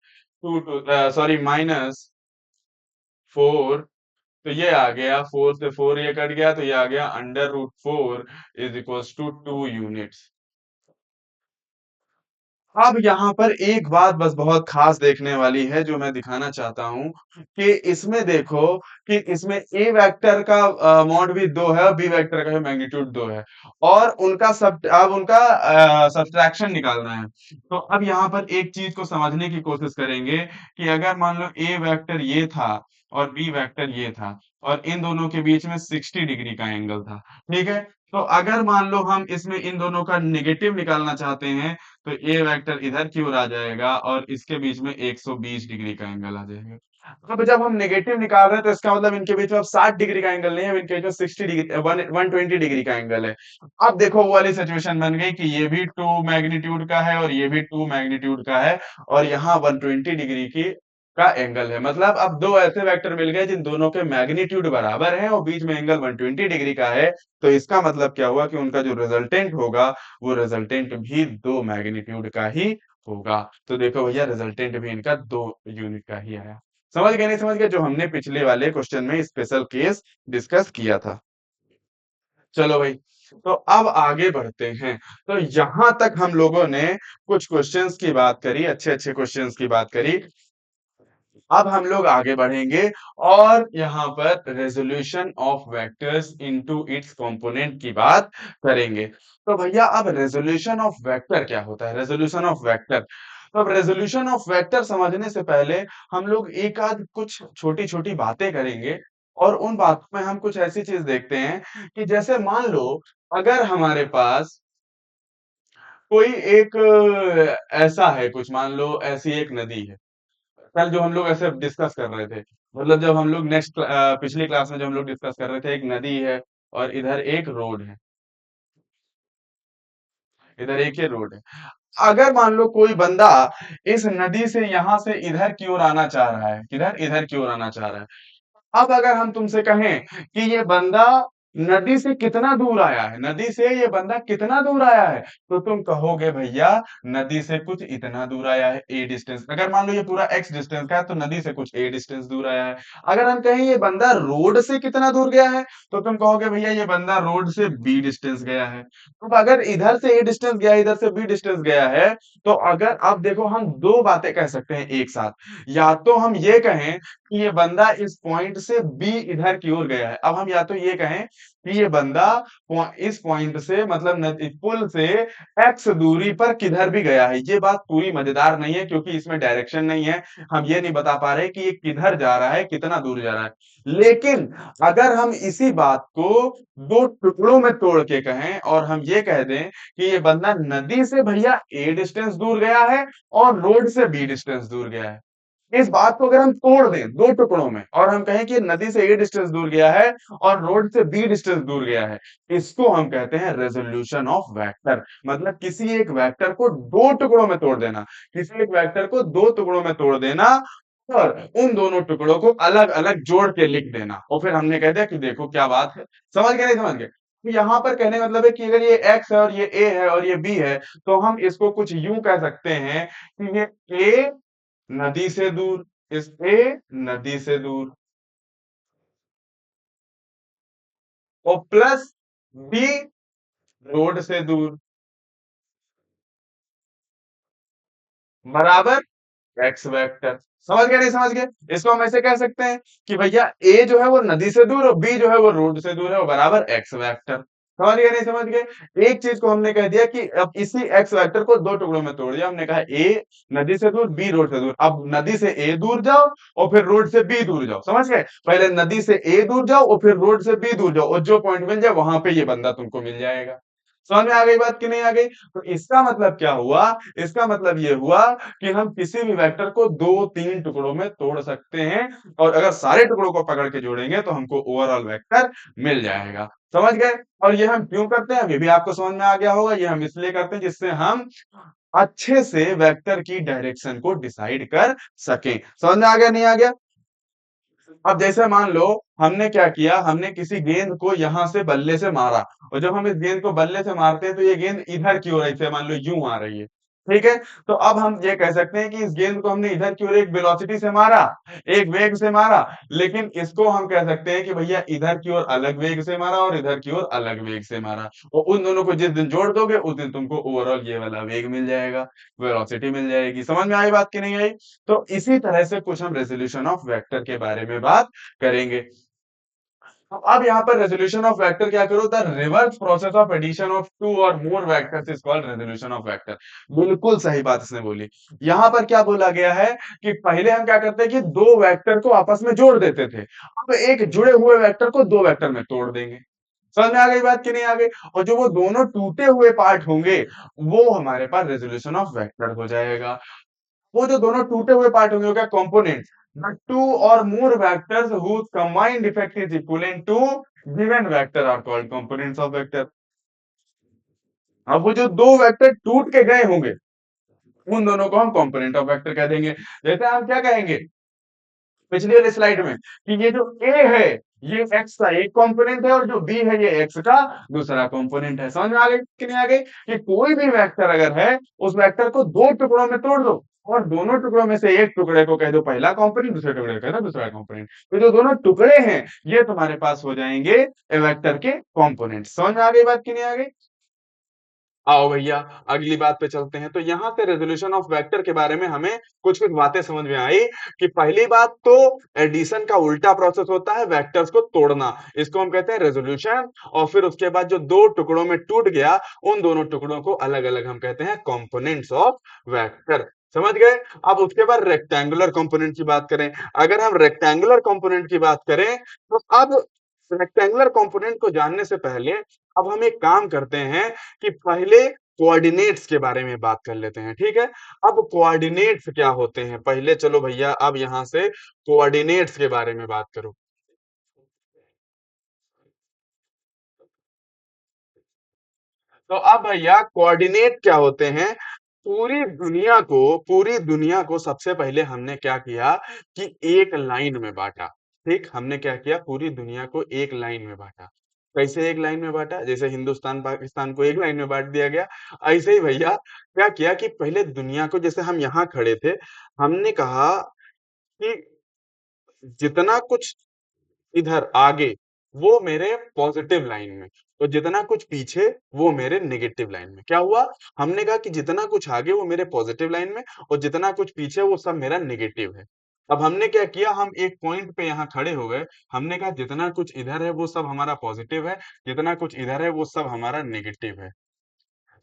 2 सॉरी -4, तो ये आ गया 4 से 4 ये कट गया, तो ये आ गया अंडर रूट 4 = 2 यूनिट्स। अब यहाँ पर एक बात बस बहुत खास देखने वाली है, जो मैं दिखाना चाहता हूँ कि इसमें देखो कि इसमें ए वेक्टर का मॉड भी 2 है और बी वेक्टर का भी मैग्नीट्यूड 2 है, और उनका सब अब उनका सब्ट्रैक्शन निकालना है। तो अब यहाँ पर एक चीज को समझने की कोशिश करेंगे कि अगर मान लो ए वेक्टर ये था और बी वेक्टर ये था, और इन दोनों के बीच में 60 डिग्री का एंगल था, ठीक है। तो अगर मान लो हम इसमें इन दोनों का नेगेटिव निकालना चाहते हैं, तो ए वेक्टर इधर की ओर आ जाएगा और इसके बीच में 120 डिग्री का एंगल आ जाएगा। अब जब हम नेगेटिव निकाल रहे हैं, तो इसका मतलब इनके बीच में अब 60 डिग्री का एंगल नहीं है, अब इनके बीच में 60 डिग्री 120 डिग्री का एंगल है। अब देखो वो वाली सिचुएशन बन गई कि ये भी 2 मैग्नीट्यूड का है और ये भी 2 मैग्नीट्यूड का है, और यहाँ 120 डिग्री की का एंगल है। मतलब अब दो ऐसे वेक्टर मिल गए जिन दोनों के मैग्नीट्यूड बराबर हैं और बीच में एंगल 120 डिग्री का है। तो इसका मतलब क्या हुआ कि उनका जो रिजल्टेंट होगा, वो रिजल्टेंट भी 2 मैग्नीट्यूड का ही होगा। तो देखो भैया रिजल्टेंट भी इनका 2 यूनिट का ही आया। समझ गए नहीं समझ गए, जो हमने पिछले वाले क्वेश्चन में स्पेशल केस डिस्कस किया था। चलो भाई, तो अब आगे बढ़ते हैं। तो यहां तक हम लोगों ने कुछ क्वेश्चंस की बात करी, अच्छे अच्छे क्वेश्चंस की बात करी। अब हम लोग आगे बढ़ेंगे और यहाँ पर resolution of vectors into its component की बात करेंगे। तो भैया अब रेजोल्यूशन ऑफ वेक्टर क्या होता है? रेजोल्यूशन ऑफ वेक्टर, तो अब रेजोल्यूशन ऑफ वेक्टर समझने से पहले हम लोग एक आध कुछ छोटी छोटी बातें करेंगे और उन बातों में हम कुछ ऐसी चीज देखते हैं कि जैसे मान लो अगर हमारे पास कोई एक ऐसा है, कुछ मान लो ऐसी एक नदी है। कल जो हम लोग ऐसे डिस्कस कर रहे थे, मतलब जब हम लोग पिछली क्लास में जब हम लोग डिस्कस कर रहे थे, एक नदी है और इधर एक रोड है, इधर एक ही रोड है। अगर मान लो कोई बंदा इस नदी से यहां से इधर की ओर आना चाह रहा है, किधर, इधर की ओर आना चाह रहा है। अब अगर हम तुमसे कहें कि ये बंदा नदी से कितना दूर आया है, नदी से ये बंदा कितना दूर आया है, तो तुम कहोगे भैया नदी से कुछ इतना दूर आया है, ए डिस्टेंस। अगर मान लो ये पूरा एक्स डिस्टेंस का है तो नदी से कुछ ए डिस्टेंस दूर आया है। अगर हम कहें ये बंदा रोड से कितना दूर गया है, तो तुम कहोगे भैया ये बंदा रोड से बी डिस्टेंस गया है। तो अगर इधर से ए डिस्टेंस गया है, इधर से बी डिस्टेंस गया है, तो अगर अब देखो हम दो बातें कह सकते हैं एक साथ। या तो हम ये कहें कि ये बंदा इस पॉइंट से बी इधर की ओर गया है। अब हम या तो ये कहें कि ये बंदा इस पॉइंट से मतलब पुल से एक्स दूरी पर किधर भी गया है। ये बात पूरी मजेदार नहीं है क्योंकि इसमें डायरेक्शन नहीं है। हम ये नहीं बता पा रहे कि ये किधर जा रहा है, कितना दूर जा रहा है। लेकिन अगर हम इसी बात को दो टुकड़ों में तोड़ के कहें और हम ये कह दें कि ये बंदा नदी से भैया ए डिस्टेंस दूर गया है और रोड से बी डिस्टेंस दूर गया है। इस बात को अगर हम तोड़ दें दो टुकड़ों में और हम कहें कि नदी से ए डिस्टेंस दूर गया है और रोड से बी डिस्टेंस दूर गया है, इसको हम कहते हैं रेजोल्यूशन ऑफ वेक्टर। मतलब किसी एक वेक्टर को दो टुकड़ों में तोड़ देना, किसी एक वेक्टर को दो टुकड़ों में तोड़ देना और उन दोनों टुकड़ों को अलग अलग जोड़ के लिख देना। और फिर हमने कह दिया कि देखो क्या बात है। समझ गए, नहीं समझ गए? तो यहाँ पर कहने का मतलब है कि अगर ये x है और ये a है और ये b है, तो हम इसको कुछ यूं कह सकते हैं कि ये a नदी से दूर, इस ए नदी से दूर और प्लस बी रोड से दूर बराबर एक्स वेक्टर। समझ गए, नहीं समझ गए? इसको हम ऐसे कह सकते हैं कि भैया ए जो है वो नदी से दूर और बी जो है वो रोड से दूर है, वो बराबर एक्स वेक्टर। समझ गए, नहीं समझ गए? एक चीज को हमने कह दिया कि अब इसी एक्स वेक्टर को दो टुकड़ों में तोड़ दिया। हमने कहा ए नदी से दूर, बी रोड से दूर। अब नदी से ए दूर जाओ और फिर रोड से बी दूर जाओ। समझ गए? पहले नदी से ए दूर जाओ और फिर रोड से बी दूर जाओ और जो पॉइंट मिल जाए वहां पे ये बंदा तुमको मिल जाएगा। समझ में आ गई बात कि नहीं आ गई? तो इसका मतलब क्या हुआ? इसका मतलब ये हुआ कि हम किसी भी वेक्टर को दो तीन टुकड़ों में तोड़ सकते हैं और अगर सारे टुकड़ों को पकड़ के जोड़ेंगे तो हमको ओवरऑल वेक्टर मिल जाएगा। समझ गए? और ये हम क्यों करते हैं ये भी आपको समझ में आ गया होगा। ये हम इसलिए करते हैं जिससे हम अच्छे से वेक्टर की डायरेक्शन को डिसाइड कर सकें। समझ में आ गया, नहीं आ गया? अब जैसे मान लो हमने क्या किया, हमने किसी गेंद को यहां से बल्ले से मारा और जब हम इस गेंद को बल्ले से मारते हैं तो ये गेंद इधर की ओर ऐसे मान लो यूं आ रही है। ठीक है, तो अब हम ये कह सकते हैं कि इस गेंद को हमने इधर की ओर एक वेलोसिटी से मारा, एक वेग से मारा। लेकिन इसको हम कह सकते हैं कि भैया इधर की ओर अलग वेग से मारा और इधर की ओर अलग वेग से मारा। और उन दोनों को जिस दिन जोड़ दोगे उस दिन तुमको ओवरऑल ये वाला वेग मिल जाएगा, वेलोसिटी मिल जाएगी। समझ में आई बात कि नहीं आई? तो इसी तरह से कुछ हम रेजोल्यूशन ऑफ वेक्टर के बारे में बात करेंगे। तो अब यहाँ पर रेजोल्यूशन ऑफ वेक्टर क्या करो, the reverse process of addition of two or more vectors is called resolution of vector. बिल्कुल सही बात इसने बोली। यहाँ पर क्या बोला गया है कि पहले हम क्या करते हैं कि दो वेक्टर को आपस में जोड़ देते थे। अब एक जुड़े हुए वेक्टर को दो वेक्टर में तोड़ देंगे। समझ में आ गई बात कि नहीं आ गई? और जो वो दोनों टूटे हुए पार्ट होंगे वो हमारे पास रेजोल्यूशन ऑफ वेक्टर हो जाएगा। वो जो दोनों टूटे हुए पार्ट होंगे वो क्या, components. The two or more vectors whose combined effect is equivalent to given vector are called components of vector। अब वो जो दो वेक्टर टूट के गए होंगे उन दोनों को हम कंपोनेंट ऑफ वेक्टर कह देंगे। जैसे हम क्या कहेंगे पिछली वाली स्लाइड में कि ये जो ए है ये एक्स का एक कंपोनेंट है और जो बी है ये एक्स का दूसरा कंपोनेंट है। समझ में आ गई कि नहीं आ गई? कि कोई भी वेक्टर अगर है उस वेक्टर को दो टुकड़ों में तोड़ दो और दोनों टुकड़ों में से एक टुकड़े को कह दो पहला कंपोनेंट, दूसरे टुकड़े को कह दो दूसरा कंपोनेंट। तो जो दोनों टुकड़े हैं ये तुम्हारे पास हो जाएंगे वेक्टर के कंपोनेंट। समझ में आ गई बात कि नहीं आ गई? आओ भैया अगली बात पे चलते हैं। तो यहाँ से रेजोल्यूशन ऑफ वेक्टर के बारे में हमें कुछ कुछ बातें समझ में आई कि पहली बात तो एडिशन का उल्टा प्रोसेस होता है वेक्टर्स को तोड़ना, इसको हम कहते हैं रेजोल्यूशन। और फिर उसके बाद जो दो टुकड़ों में टूट गया उन दोनों टुकड़ों को अलग अलग हम कहते हैं कंपोनेंट्स ऑफ वेक्टर। समझ गए? अब उसके बाद रेक्टेंगुलर कंपोनेंट की बात करें। अगर हम रेक्टेंगुलर कंपोनेंट की बात करें तो अब रेक्टेंगुलर कंपोनेंट को जानने से पहले अब हम एक काम करते हैं कि पहले कोऑर्डिनेट्स के बारे में बात कर लेते हैं, ठीक है? अब कोऑर्डिनेट्स क्या होते हैं पहले चलो भैया अब यहां से कोऑर्डिनेट्स के बारे में बात करो। तो अब भैया कोऑर्डिनेट क्या होते हैं? पूरी दुनिया को सबसे पहले हमने क्या किया कि एक लाइन में बांटा। ठीक, हमने क्या किया पूरी दुनिया को एक लाइन में बांटा। कैसे एक लाइन में बांटा? जैसे हिंदुस्तान पाकिस्तान को एक लाइन में बांट दिया गया, ऐसे ही भैया क्या किया कि पहले दुनिया को जैसे हम यहाँ खड़े थे, हमने कहा कि जितना कुछ इधर आगे वो मेरे पॉजिटिव लाइन में और जितना कुछ पीछे वो मेरे नेगेटिव लाइन में। क्या हुआ? हमने कहा कि जितना कुछ आगे वो मेरे पॉजिटिव लाइन में और जितना कुछ पीछे वो सब मेरा नेगेटिव है। अब हमने क्या किया हम एक पॉइंट पे यहाँ खड़े हो गए। हमने कहा जितना कुछ इधर है वो सब हमारा पॉजिटिव है, जितना कुछ इधर है वो सब हमारा नेगेटिव है।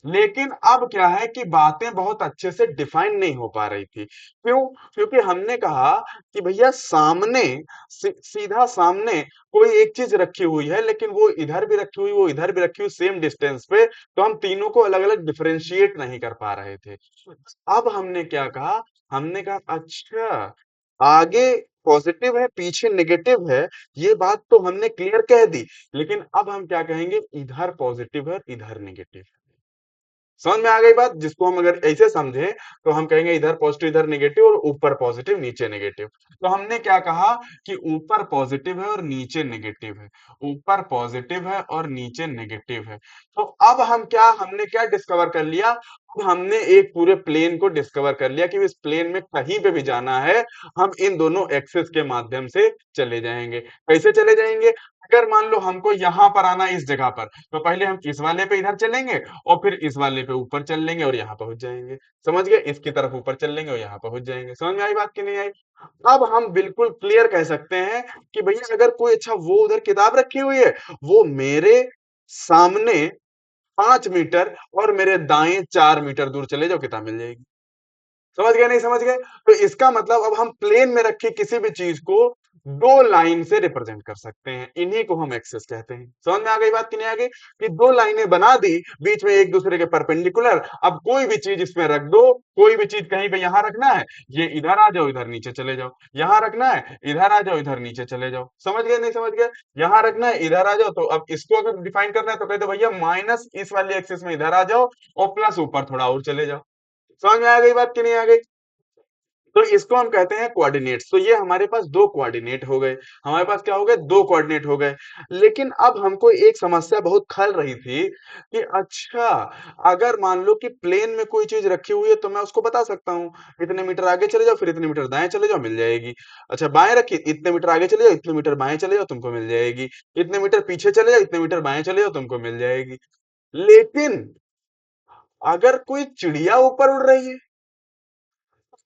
लेकिन अब क्या है कि बातें बहुत अच्छे से डिफाइन नहीं हो पा रही थी। क्यों? क्योंकि हमने कहा कि भैया सामने सीधा सामने कोई एक चीज रखी हुई है लेकिन वो इधर भी रखी हुई वो इधर भी रखी हुई सेम डिस्टेंस पे, तो हम तीनों को अलग अलग डिफरेंशिएट नहीं कर पा रहे थे। अब हमने क्या कहा? हमने कहा अच्छा आगे पॉजिटिव है पीछे नेगेटिव है, ये बात तो हमने क्लियर कह दी। लेकिन अब हम क्या कहेंगे? इधर पॉजिटिव है इधर नेगेटिव है। समझ में आ गई बात? जिसको हम अगर ऐसे समझें तो हम कहेंगे इधर पॉजिटिव इधर नेगेटिव और ऊपर पॉजिटिव नीचे नेगेटिव। तो हमने क्या कहा कि ऊपर पॉजिटिव है और नीचे नेगेटिव है, ऊपर पॉजिटिव है और नीचे नेगेटिव है। तो अब हमने क्या डिस्कवर कर लिया? अब हमने एक पूरे प्लेन को डिस्कवर कर लिया कि इस प्लेन में कहीं पे भी जाना है हम इन दोनों एक्सिस के माध्यम से चले जाएंगे। कैसे चले जाएंगे? अगर मान लो हमको यहां पर आना है इस जगह पर, तो पहले हम इस वाले पे इधर चलेंगे और फिर इस वाले पे ऊपर चल लेंगे और यहाँ पहुंच जाएंगे। समझ गए? इसकी तरफ ऊपर चल लेंगे और यहाँ पहुंच जाएंगे। समझ में आई बात कि नहीं आई? अब हम बिल्कुल क्लियर कह सकते हैं कि भैया अगर कोई अच्छा वो उधर किताब रखी हुई है वो मेरे सामने 5 मीटर और मेरे दाएं 4 मीटर दूर चले जाओ किताब मिल जाएगी। समझ गए नहीं समझ गए? तो इसका मतलब अब हम प्लेन में रखी किसी भी चीज को दो लाइन से रिप्रेजेंट कर सकते हैं, इन्हीं को हम एक्सेस कहते हैं। समझ में आ गई बात कि नहीं आ गई? कि दो लाइनें बना दी बीच में एक दूसरे के परपेंडिकुलर, अब कोई भी चीज इसमें रख दो, कोई भी चीज कहीं पे यहां रखना है ये इधर आ जाओ इधर नीचे चले जाओ, यहां रखना है इधर आ जाओ इधर नीचे चले जाओ। समझ गए नहीं समझ गए? यहां रखना है इधर आ जाओ, तो अब इसको अगर डिफाइन करना है तो कहते भैया माइनस इस वाली एक्सिस में इधर आ जाओ और प्लस ऊपर थोड़ा और चले जाओ। समझ में आ गई बात कि नहीं आ गई? तो इसको हम कहते हैं कोऑर्डिनेट्स। तो ये हमारे पास दो कोऑर्डिनेट हो गए। हमारे पास क्या हो गए? दो कोऑर्डिनेट हो गए। लेकिन अब हमको एक समस्या बहुत खल रही थी कि अच्छा अगर मान लो कि प्लेन में कोई चीज रखी हुई है तो मैं उसको बता सकता हूँ इतने मीटर आगे चले जाओ फिर इतने मीटर दाएं चले जाओ मिल जाएगी। अच्छा बाएं रखी इतने मीटर आगे चले जाओ इतने मीटर बाएं चले जाओ तुमको मिल जाएगी। इतने मीटर पीछे चले जाओ इतने मीटर बाएं चले जाओ तुमको मिल जाएगी। लेकिन अगर कोई चिड़िया ऊपर उड़ रही है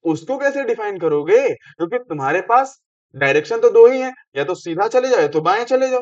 उसको कैसे डिफाइन करोगे? क्योंकि तुम्हारे पास डायरेक्शन तो दो ही है, या तो सीधा चले जाओ या तो बाएं चले जाओ,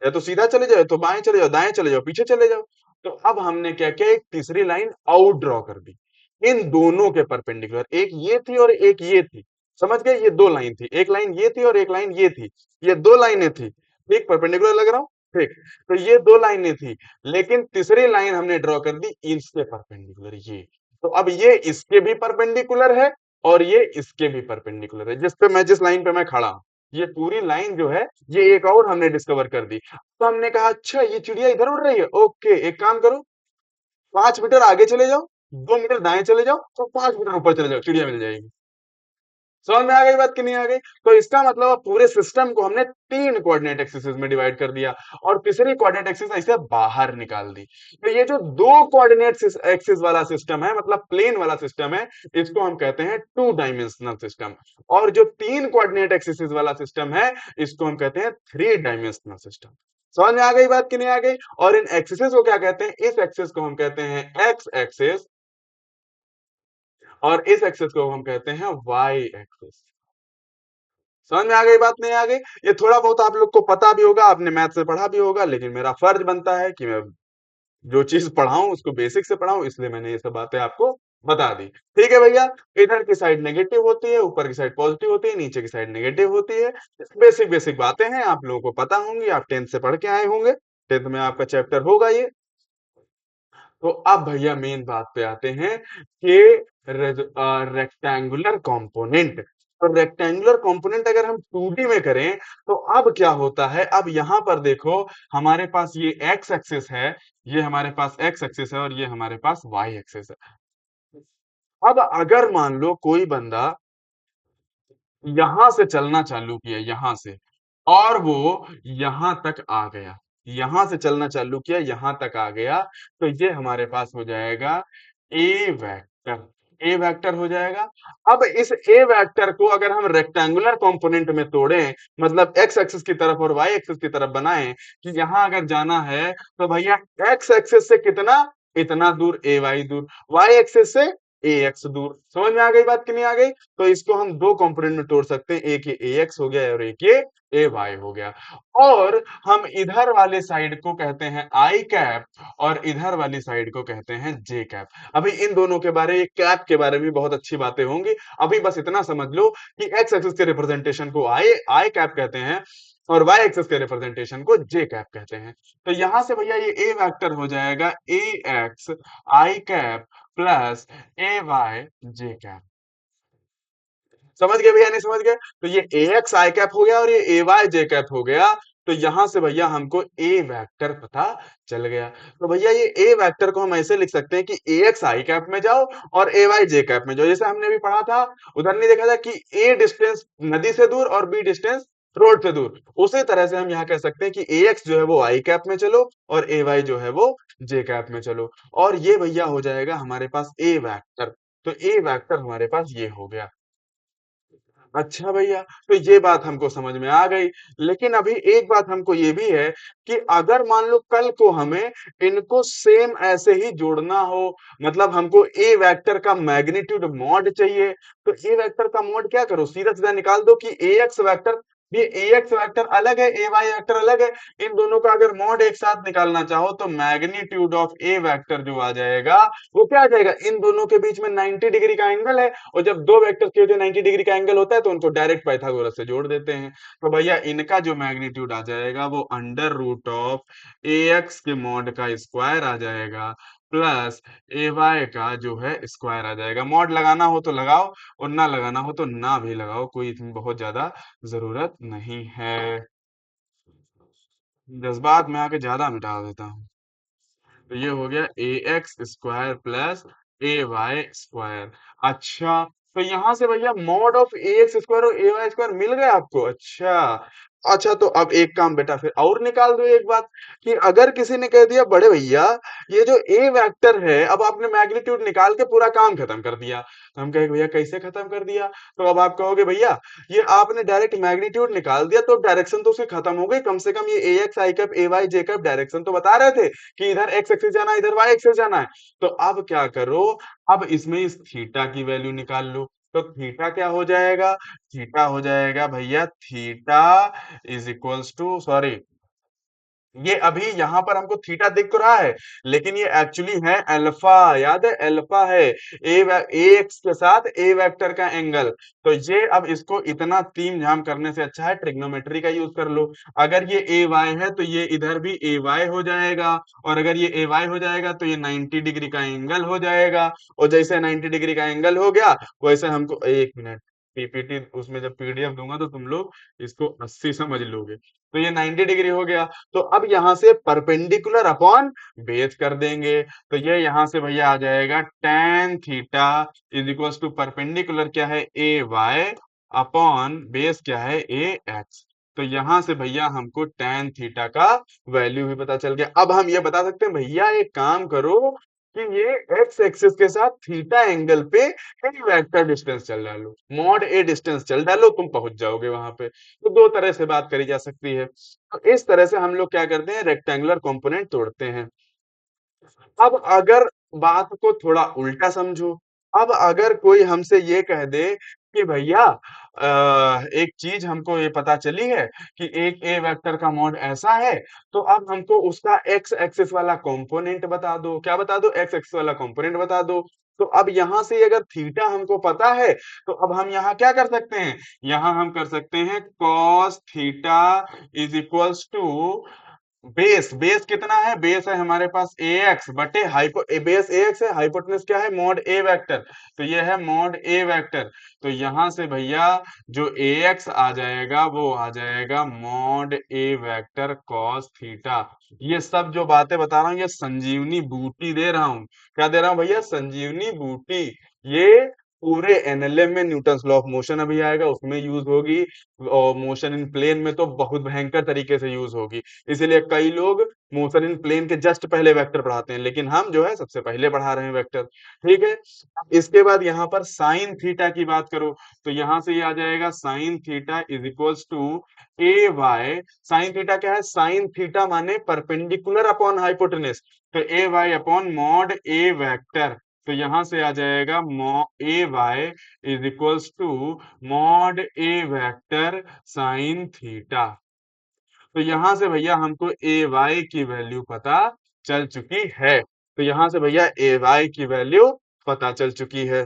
या तो सीधा चले जाओ या तो बाएं चले जाओ दाएं चले जाओ पीछे चले जाओ। तो अब हमने क्या किया एक तीसरी लाइन आउट ड्रॉ कर दी इन दोनों के परपेंडिकुलर, एक ये थी और एक ये थी। समझ गए? ये दो लाइन थी, एक लाइन ये थी और एक लाइन ये थी, ये दो लाइनें थी। ठीक परपेंडिकुलर लग रहा हूं? ठीक। तो ये दो लाइनें थी लेकिन तीसरी लाइन हमने ड्रॉ कर दी इसके परपेंडिकुलर ये। तो अब ये इसके भी परपेंडिकुलर है और ये इसके भी परपेंडिकुलर है, जिस पे मैं जिस लाइन पे मैं खड़ा हूं ये पूरी लाइन जो है ये एक और हमने डिस्कवर कर दी। तो हमने कहा अच्छा ये चिड़िया इधर उड़ रही है, ओके एक काम करो 5 मीटर आगे चले जाओ 2 मीटर दाएं चले जाओ और 5 मीटर ऊपर चले जाओ चिड़िया मिल जाएगी। समझ में आ गई बात कि नहीं आ गई? तो इसका मतलब अब पूरे सिस्टम को हमने 3 कोऑर्डिनेट एक्सिस में डिवाइड कर दिया और तीसरी कोऑर्डिनेट एक्सिस ऐसे बाहर निकाल दी। तो ये जो 2 कोऑर्डिनेट एक्सिस वाला सिस्टम है, मतलब प्लेन वाला सिस्टम है, इसको हम कहते हैं 2 डायमेंशनल सिस्टम। और जो 3 कोऑर्डिनेट एक्सिस वाला सिस्टम है, इसको हम कहते हैं 3 डायमेंशनल सिस्टम। समझ में आ गई बात कि नहीं आ गई? और इन एक्सिस को क्या कहते हैं? इस एक्सिस को हम कहते हैं एक्स एक्सिस और इस एक्सिस को हम कहते हैं वाई एक्सिस। समझ में आ गई बात नहीं आ गई? ये थोड़ा बहुत आप लोग को पता भी होगा, आपने मैथ से पढ़ा भी होगा, लेकिन मेरा फर्ज बनता है कि मैं जो चीज पढ़ाऊं उसको बेसिक से पढ़ाऊं, इसलिए मैंने ये सब बातें आपको बता दी। ठीक है भैया, इधर की साइड नेगेटिव होती है, ऊपर की साइड पॉजिटिव होती है, नीचे की साइड नेगेटिव होती है। बेसिक बेसिक बातें हैं, आप लोगों को पता होंगी, आप 10th से पढ़ के आए होंगे, 10th में आपका चैप्टर होगा ये। तो अब भैया मेन बात पे आते हैं कि रेक्टेंगुलर कंपोनेंट। तो रेक्टेंगुलर कंपोनेंट अगर हम 2D में करें तो अब क्या होता है? अब यहां पर देखो, हमारे पास ये एक्स एक्सिस है, ये हमारे पास एक्स एक्सिस है और ये हमारे पास वाई एक्सिस है। अब अगर मान लो कोई बंदा यहां से चलना चालू किया, यहां से, और वो यहां तक आ गया, यहां से चलना चालू किया, यहां तक आ गया, तो ये हमारे पास हो जाएगा ए वेक्टर। ए वेक्टर हो जाएगा। अब इस ए वेक्टर को अगर हम रेक्टेंगुलर कंपोनेंट में तोड़ें, मतलब एक्स एक्सिस की तरफ और वाई एक्सिस की तरफ बनाएं, कि यहां अगर जाना है तो भैया एक्स एक्सिस से कितना, इतना दूर ए वाई दूर, वाई एक्सिस से ए एक्स दूर। समझ में आ गई बात कि नहीं आ गई? तो इसको हम दो कंपोनेंट में तोड़ सकते हैं, एक ये ए एक्स हो गया और एक ये ए वाई हो गया। और हम इधर वाले साइड को कहते हैं आई कैप और इधर वाली साइड को कहते हैं जे कैप। अभी इन दोनों के बारे, कैप के बारे में बहुत अच्छी बातें होंगी। अभी बस इतना समझ लो कि एक्स एक्सिस के रिप्रेजेंटेशन को आई आई कैप कहते हैं और वाई एक्सिस के रिप्रेजेंटेशन को जे कैप कहते हैं। तो यहां से भैया ये ए वेक्टर हो जाएगा a x i cap plus A y j cap. समझ गए भैया नहीं समझ गए? तो ये ए एक्स आई कैप हो गया और ये ए वाई जे कैप हो गया। तो यहां से भैया हमको ए वेक्टर पता चल गया। तो भैया ये ए वेक्टर को हम ऐसे लिख सकते हैं कि ए एक्स आई कैप में जाओ और ए वाई जे कैप में जाओ। जैसे हमने भी पढ़ा था, उधर नहीं देखा था कि ए डिस्टेंस नदी से दूर और बी डिस्टेंस रोड से दूर, उसी तरह से हम यहाँ कह सकते हैं कि ए एक्स जो है वो आई कैप में चलो और ए वाई जो है वो जे कैप में चलो। और ये भैया हो जाएगा हमारे पास ए वेक्टर। तो ए वेक्टर हमारे पास ये हो गया। अच्छा भैया, तो ये बात हमको समझ में आ गई। लेकिन अभी एक बात हमको ये भी है कि अगर मान लो कल को हमें इनको सेम ऐसे ही जोड़ना हो, मतलब हमको ए वेक्टर का मैग्नीट्यूड मॉड चाहिए, तो ए वेक्टर का मॉड क्या करो, सीधा सीधा निकाल दो कि ए एक्स वेक्टर, ये ए एक्स वेक्टर अलग है, ए वाई वेक्टर अलग है। इन दोनों का अगर मॉड एक साथ निकालना चाहो तो मैग्नीट्यूड ऑफ ए वेक्टर जो आ जाएगा, वो क्या आ जाएगा, इन दोनों के बीच में 90 डिग्री का एंगल है, और जब दो वेक्टर के जो 90 डिग्री का एंगल होता है तो उनको डायरेक्ट पाइथागोरस से जोड़ देते हैं। तो भैया इनका जो मैग्नीट्यूड आ जाएगा वो under root of A X के मॉड का स्क्वायर आ जाएगा प्लस ए वाई का जो है स्क्वायर आ जाएगा। मॉड लगाना हो तो लगाओ और ना लगाना हो तो ना भी लगाओ, कोई इसमें बहुत ज्यादा जरूरत नहीं है। जज्बात में आके ज्यादा मिटा देता हूँ। तो ये हो गया ए एक्स स्क्वायर प्लस ए वाई स्क्वायर। अच्छा, तो यहां से भैया mod of A x square और ए वाई स्क्वायर मिल गया आपको? अच्छा, अच्छा तो अब एक काम बेटा फिर और निकाल दो एक बात, कि अगर किसी ने कह दिया बड़े भैया ये जो ए वेक्टर है, अब आपने मैग्नीट्यूड निकाल के पूरा काम खत्म कर दिया, तो हम कहेंगे भैया कैसे खत्म कर दिया? तो अब आप कहोगे भैया ये आपने डायरेक्ट मैग्नीट्यूड निकाल दिया तो डायरेक्शन तो उसकी खत्म हो गई, कम से कम ये ए x i cap a y j cap direction तो बता रहे थे कि इधर एक्स एक्सिस जाना है, इधर वाई एक्सिस जाना है। तो अब क्या करो, अब इसमें इस थीटा की वैल्यू निकाल लो। तो थीटा क्या हो जाएगा? थीटा हो जाएगा भैया, theta is equals to, sorry, ये अभी यहां पर हमको थीटा दिख तो रहा है, लेकिन ये एक्चुअली है अल्फा, याद है अल्फा है, ए एक्स के साथ ए वेक्टर का एंगल। तो ये अब इसको इतना तीम झाम करने से अच्छा है ट्रिग्नोमेट्री का यूज कर लो। अगर ये ए वाई है तो ये इधर भी ए वाई हो जाएगा, और अगर ये ए वाई हो जाएगा तो ये 90 डिग्री का एंगल हो जाएगा। और जैसे 90 डिग्री का एंगल हो गया, वैसे हमको, एक मिनट, पीपीटी उसमें जब पीडीएफ दूंगा तो तुम लोग इसको 80 समझ लोगे। तो ये 90 डिग्री हो गया। तो अब यहां से परपेंडिकुलर अपॉन बेस कर देंगे, तो ये यहां से भैया आ जाएगा tan theta is equal to perpendicular क्या है, ए वाई अपॉन बेस क्या है ए एक्स। तो यहां से भैया हमको tan थीटा का वैल्यू भी पता चल गया। अब हम ये बता सकते हैं भैया एक काम करो कि ये एक्स एक्सिस के साथ थीटा एंगल पे एक वेक्टर डिस्टेंस चल डालो, मॉड ए डिस्टेंस चल डालो, तुम पहुंच जाओगे वहां पे। तो दो तरह से बात करी जा सकती है। तो इस तरह से हम लोग क्या करते हैं, रेक्टेंगुलर कंपोनेंट तोड़ते हैं। अब अगर बात को थोड़ा उल्टा समझो, अब अगर कोई हमसे ये कह दे कि भैया एक चीज हमको ये पता चली है कि एक ए वेक्टर का मॉड ऐसा है, तो अब हमको उसका एक्स एक्सिस वाला कंपोनेंट बता दो। क्या बता दो? एक्स एक्सिस वाला कंपोनेंट बता दो। तो अब यहां से अगर थीटा हमको पता है, तो अब हम यहाँ क्या कर सकते हैं, यहाँ हम कर सकते हैं cos theta is equals to base. Base कितना है? बेस है हमारे पास ए एक्स बटे हाइपो बेस ए एक्स है, हाइपोटेनस क्या है? मॉड ए वेक्टर। तो ये है मॉड ए वेक्टर। तो यहां से भैया जो ए एक्स आ जाएगा वो आ जाएगा मॉड ए वेक्टर कॉस थीटा। ये सब जो बातें बता रहा हूँ ये संजीवनी बूटी दे रहा हूँ। क्या दे रहा हूँ भैया? संजीवनी बूटी। ये पूरे एनएलएम में न्यूटन्स लॉ ऑफ मोशन अभी आएगा, उसमें यूज होगी। और मोशन इन प्लेन में तो बहुत भयंकर तरीके से यूज होगी। इसीलिए कई लोग मोशन इन प्लेन के जस्ट पहले वेक्टर पढ़ाते हैं, लेकिन हम जो है सबसे पहले पढ़ा रहे हैं वेक्टर। ठीक है। अब इसके बाद यहाँ पर साइन थीटा की बात करो, तो यहाँ से ये आ जाएगा sine theta is equals to A y. Sine theta क्या है? साइन थीटा माने परपेंडिकुलर अपॉन हाइपोटेनस। तो a Y upon mod A vector. तो यहां से आ जाएगा a y is equals to mod A vector sine theta. तो यहां से भैया हमको ए वाई की वैल्यू पता चल चुकी है। तो यहां से भैया ए वाई की वैल्यू पता चल चुकी है।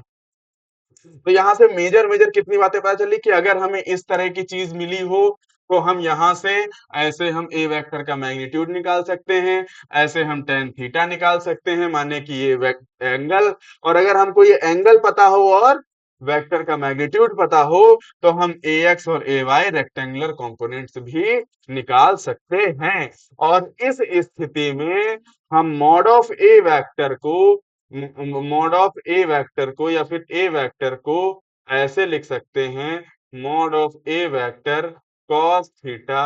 तो यहाँ से मेजर मेजर कितनी बातें पता चली कि अगर हमें इस तरह की चीज मिली हो, तो हम यहाँ से ऐसे हम ए वेक्टर का मैग्नीट्यूड निकाल सकते हैं, ऐसे हम टेन थीटा निकाल सकते हैं, माने कि ये एंगल। और अगर हमको ये एंगल पता हो और वेक्टर का मैग्नीट्यूड पता हो, तो हम ए एक्स और ए वाई रेक्टेंगुलर कंपोनेंट्स भी निकाल सकते हैं। और इस स्थिति में हम मॉड ऑफ ए वेक्टर को मॉड ऑफ ए वेक्टर को या फिर ए वेक्टर को ऐसे लिख सकते हैं, mod of A vector cos theta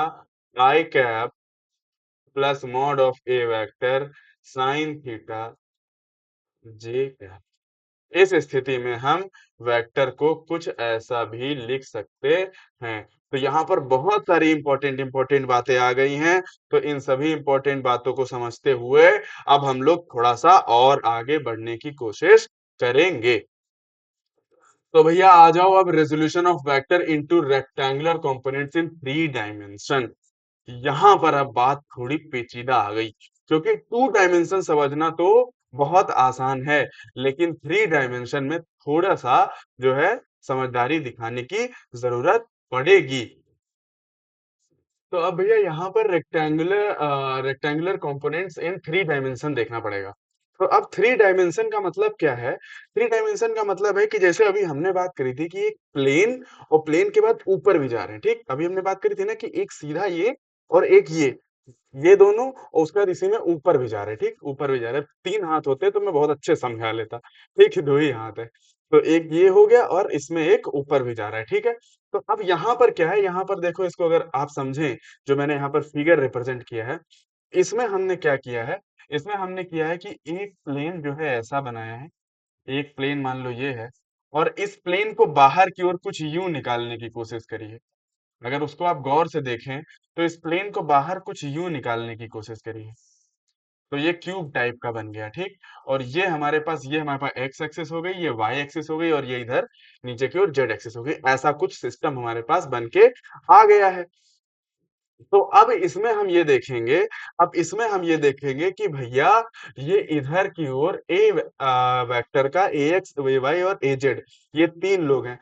I cap plus mod of A vector sine theta J cap. इस स्थिति में हम वेक्टर को कुछ ऐसा भी लिख सकते हैं। तो यहाँ पर बहुत सारी इंपॉर्टेंट इंपॉर्टेंट बातें आ गई हैं। तो इन सभी इंपॉर्टेंट बातों को समझते हुए अब हम लोग थोड़ा सा और आगे बढ़ने की कोशिश करेंगे। तो भैया आ जाओ अब resolution of vector into rectangular components in three dimension. यहाँ पर अब बात थोड़ी पेचीदा आ गई, क्योंकि टू डायमेंशन समझना तो बहुत आसान है, लेकिन थ्री डायमेंशन में थोड़ा सा जो है समझदारी दिखाने की जरूरत पड़ेगी। तो अब भैया यहाँ पर rectangular components in three dimension देखना पड़ेगा। तो अब थ्री डायमेंशन का मतलब क्या है? थ्री डायमेंशन का मतलब है कि जैसे अभी हमने बात करी थी कि एक प्लेन और प्लेन के बाद ऊपर भी जा रहे हैं। ठीक, अभी हमने बात करी थी ना कि एक सीधा ये और एक ये दोनों, और उसके बाद इसी में ऊपर भी जा रहे हैं। ठीक, ऊपर भी जा रहे हैं। तीन हाथ होते तो मैं बहुत अच्छे समझा लेता। ठीक है, दो ही हाथ है। तो एक ये हो गया और इसमें एक ऊपर भी जा रहा है। ठीक है। तो अब यहाँ पर क्या है, यहाँ पर देखो, इसको अगर आप समझें, जो मैंने यहाँ पर फिगर रिप्रेजेंट किया है, इसमें हमने क्या किया है, इसमें हमने किया है कि एक प्लेन जो है ऐसा बनाया है। एक प्लेन मान लो ये है, और इस प्लेन को बाहर की ओर कुछ यूं निकालने की कोशिश करी है। अगर उसको आप गौर से देखें, तो इस प्लेन को बाहर कुछ यूं निकालने की कोशिश करी है। तो ये क्यूब टाइप का बन गया। ठीक, और ये हमारे पास एक्स एक्सिस हो गई, ये वाई एक्सिस हो गई, और ये इधर नीचे की ओर जेड एक्सिस हो गई। ऐसा कुछ सिस्टम हमारे पास बन के आ गया है। तो अब इसमें हम ये देखेंगे, अब इसमें हम ये देखेंगे कि भैया ये इधर की ओर वेक्टर का ए एक्स ए वाई और ए जेड, ये तीन लोग हैं।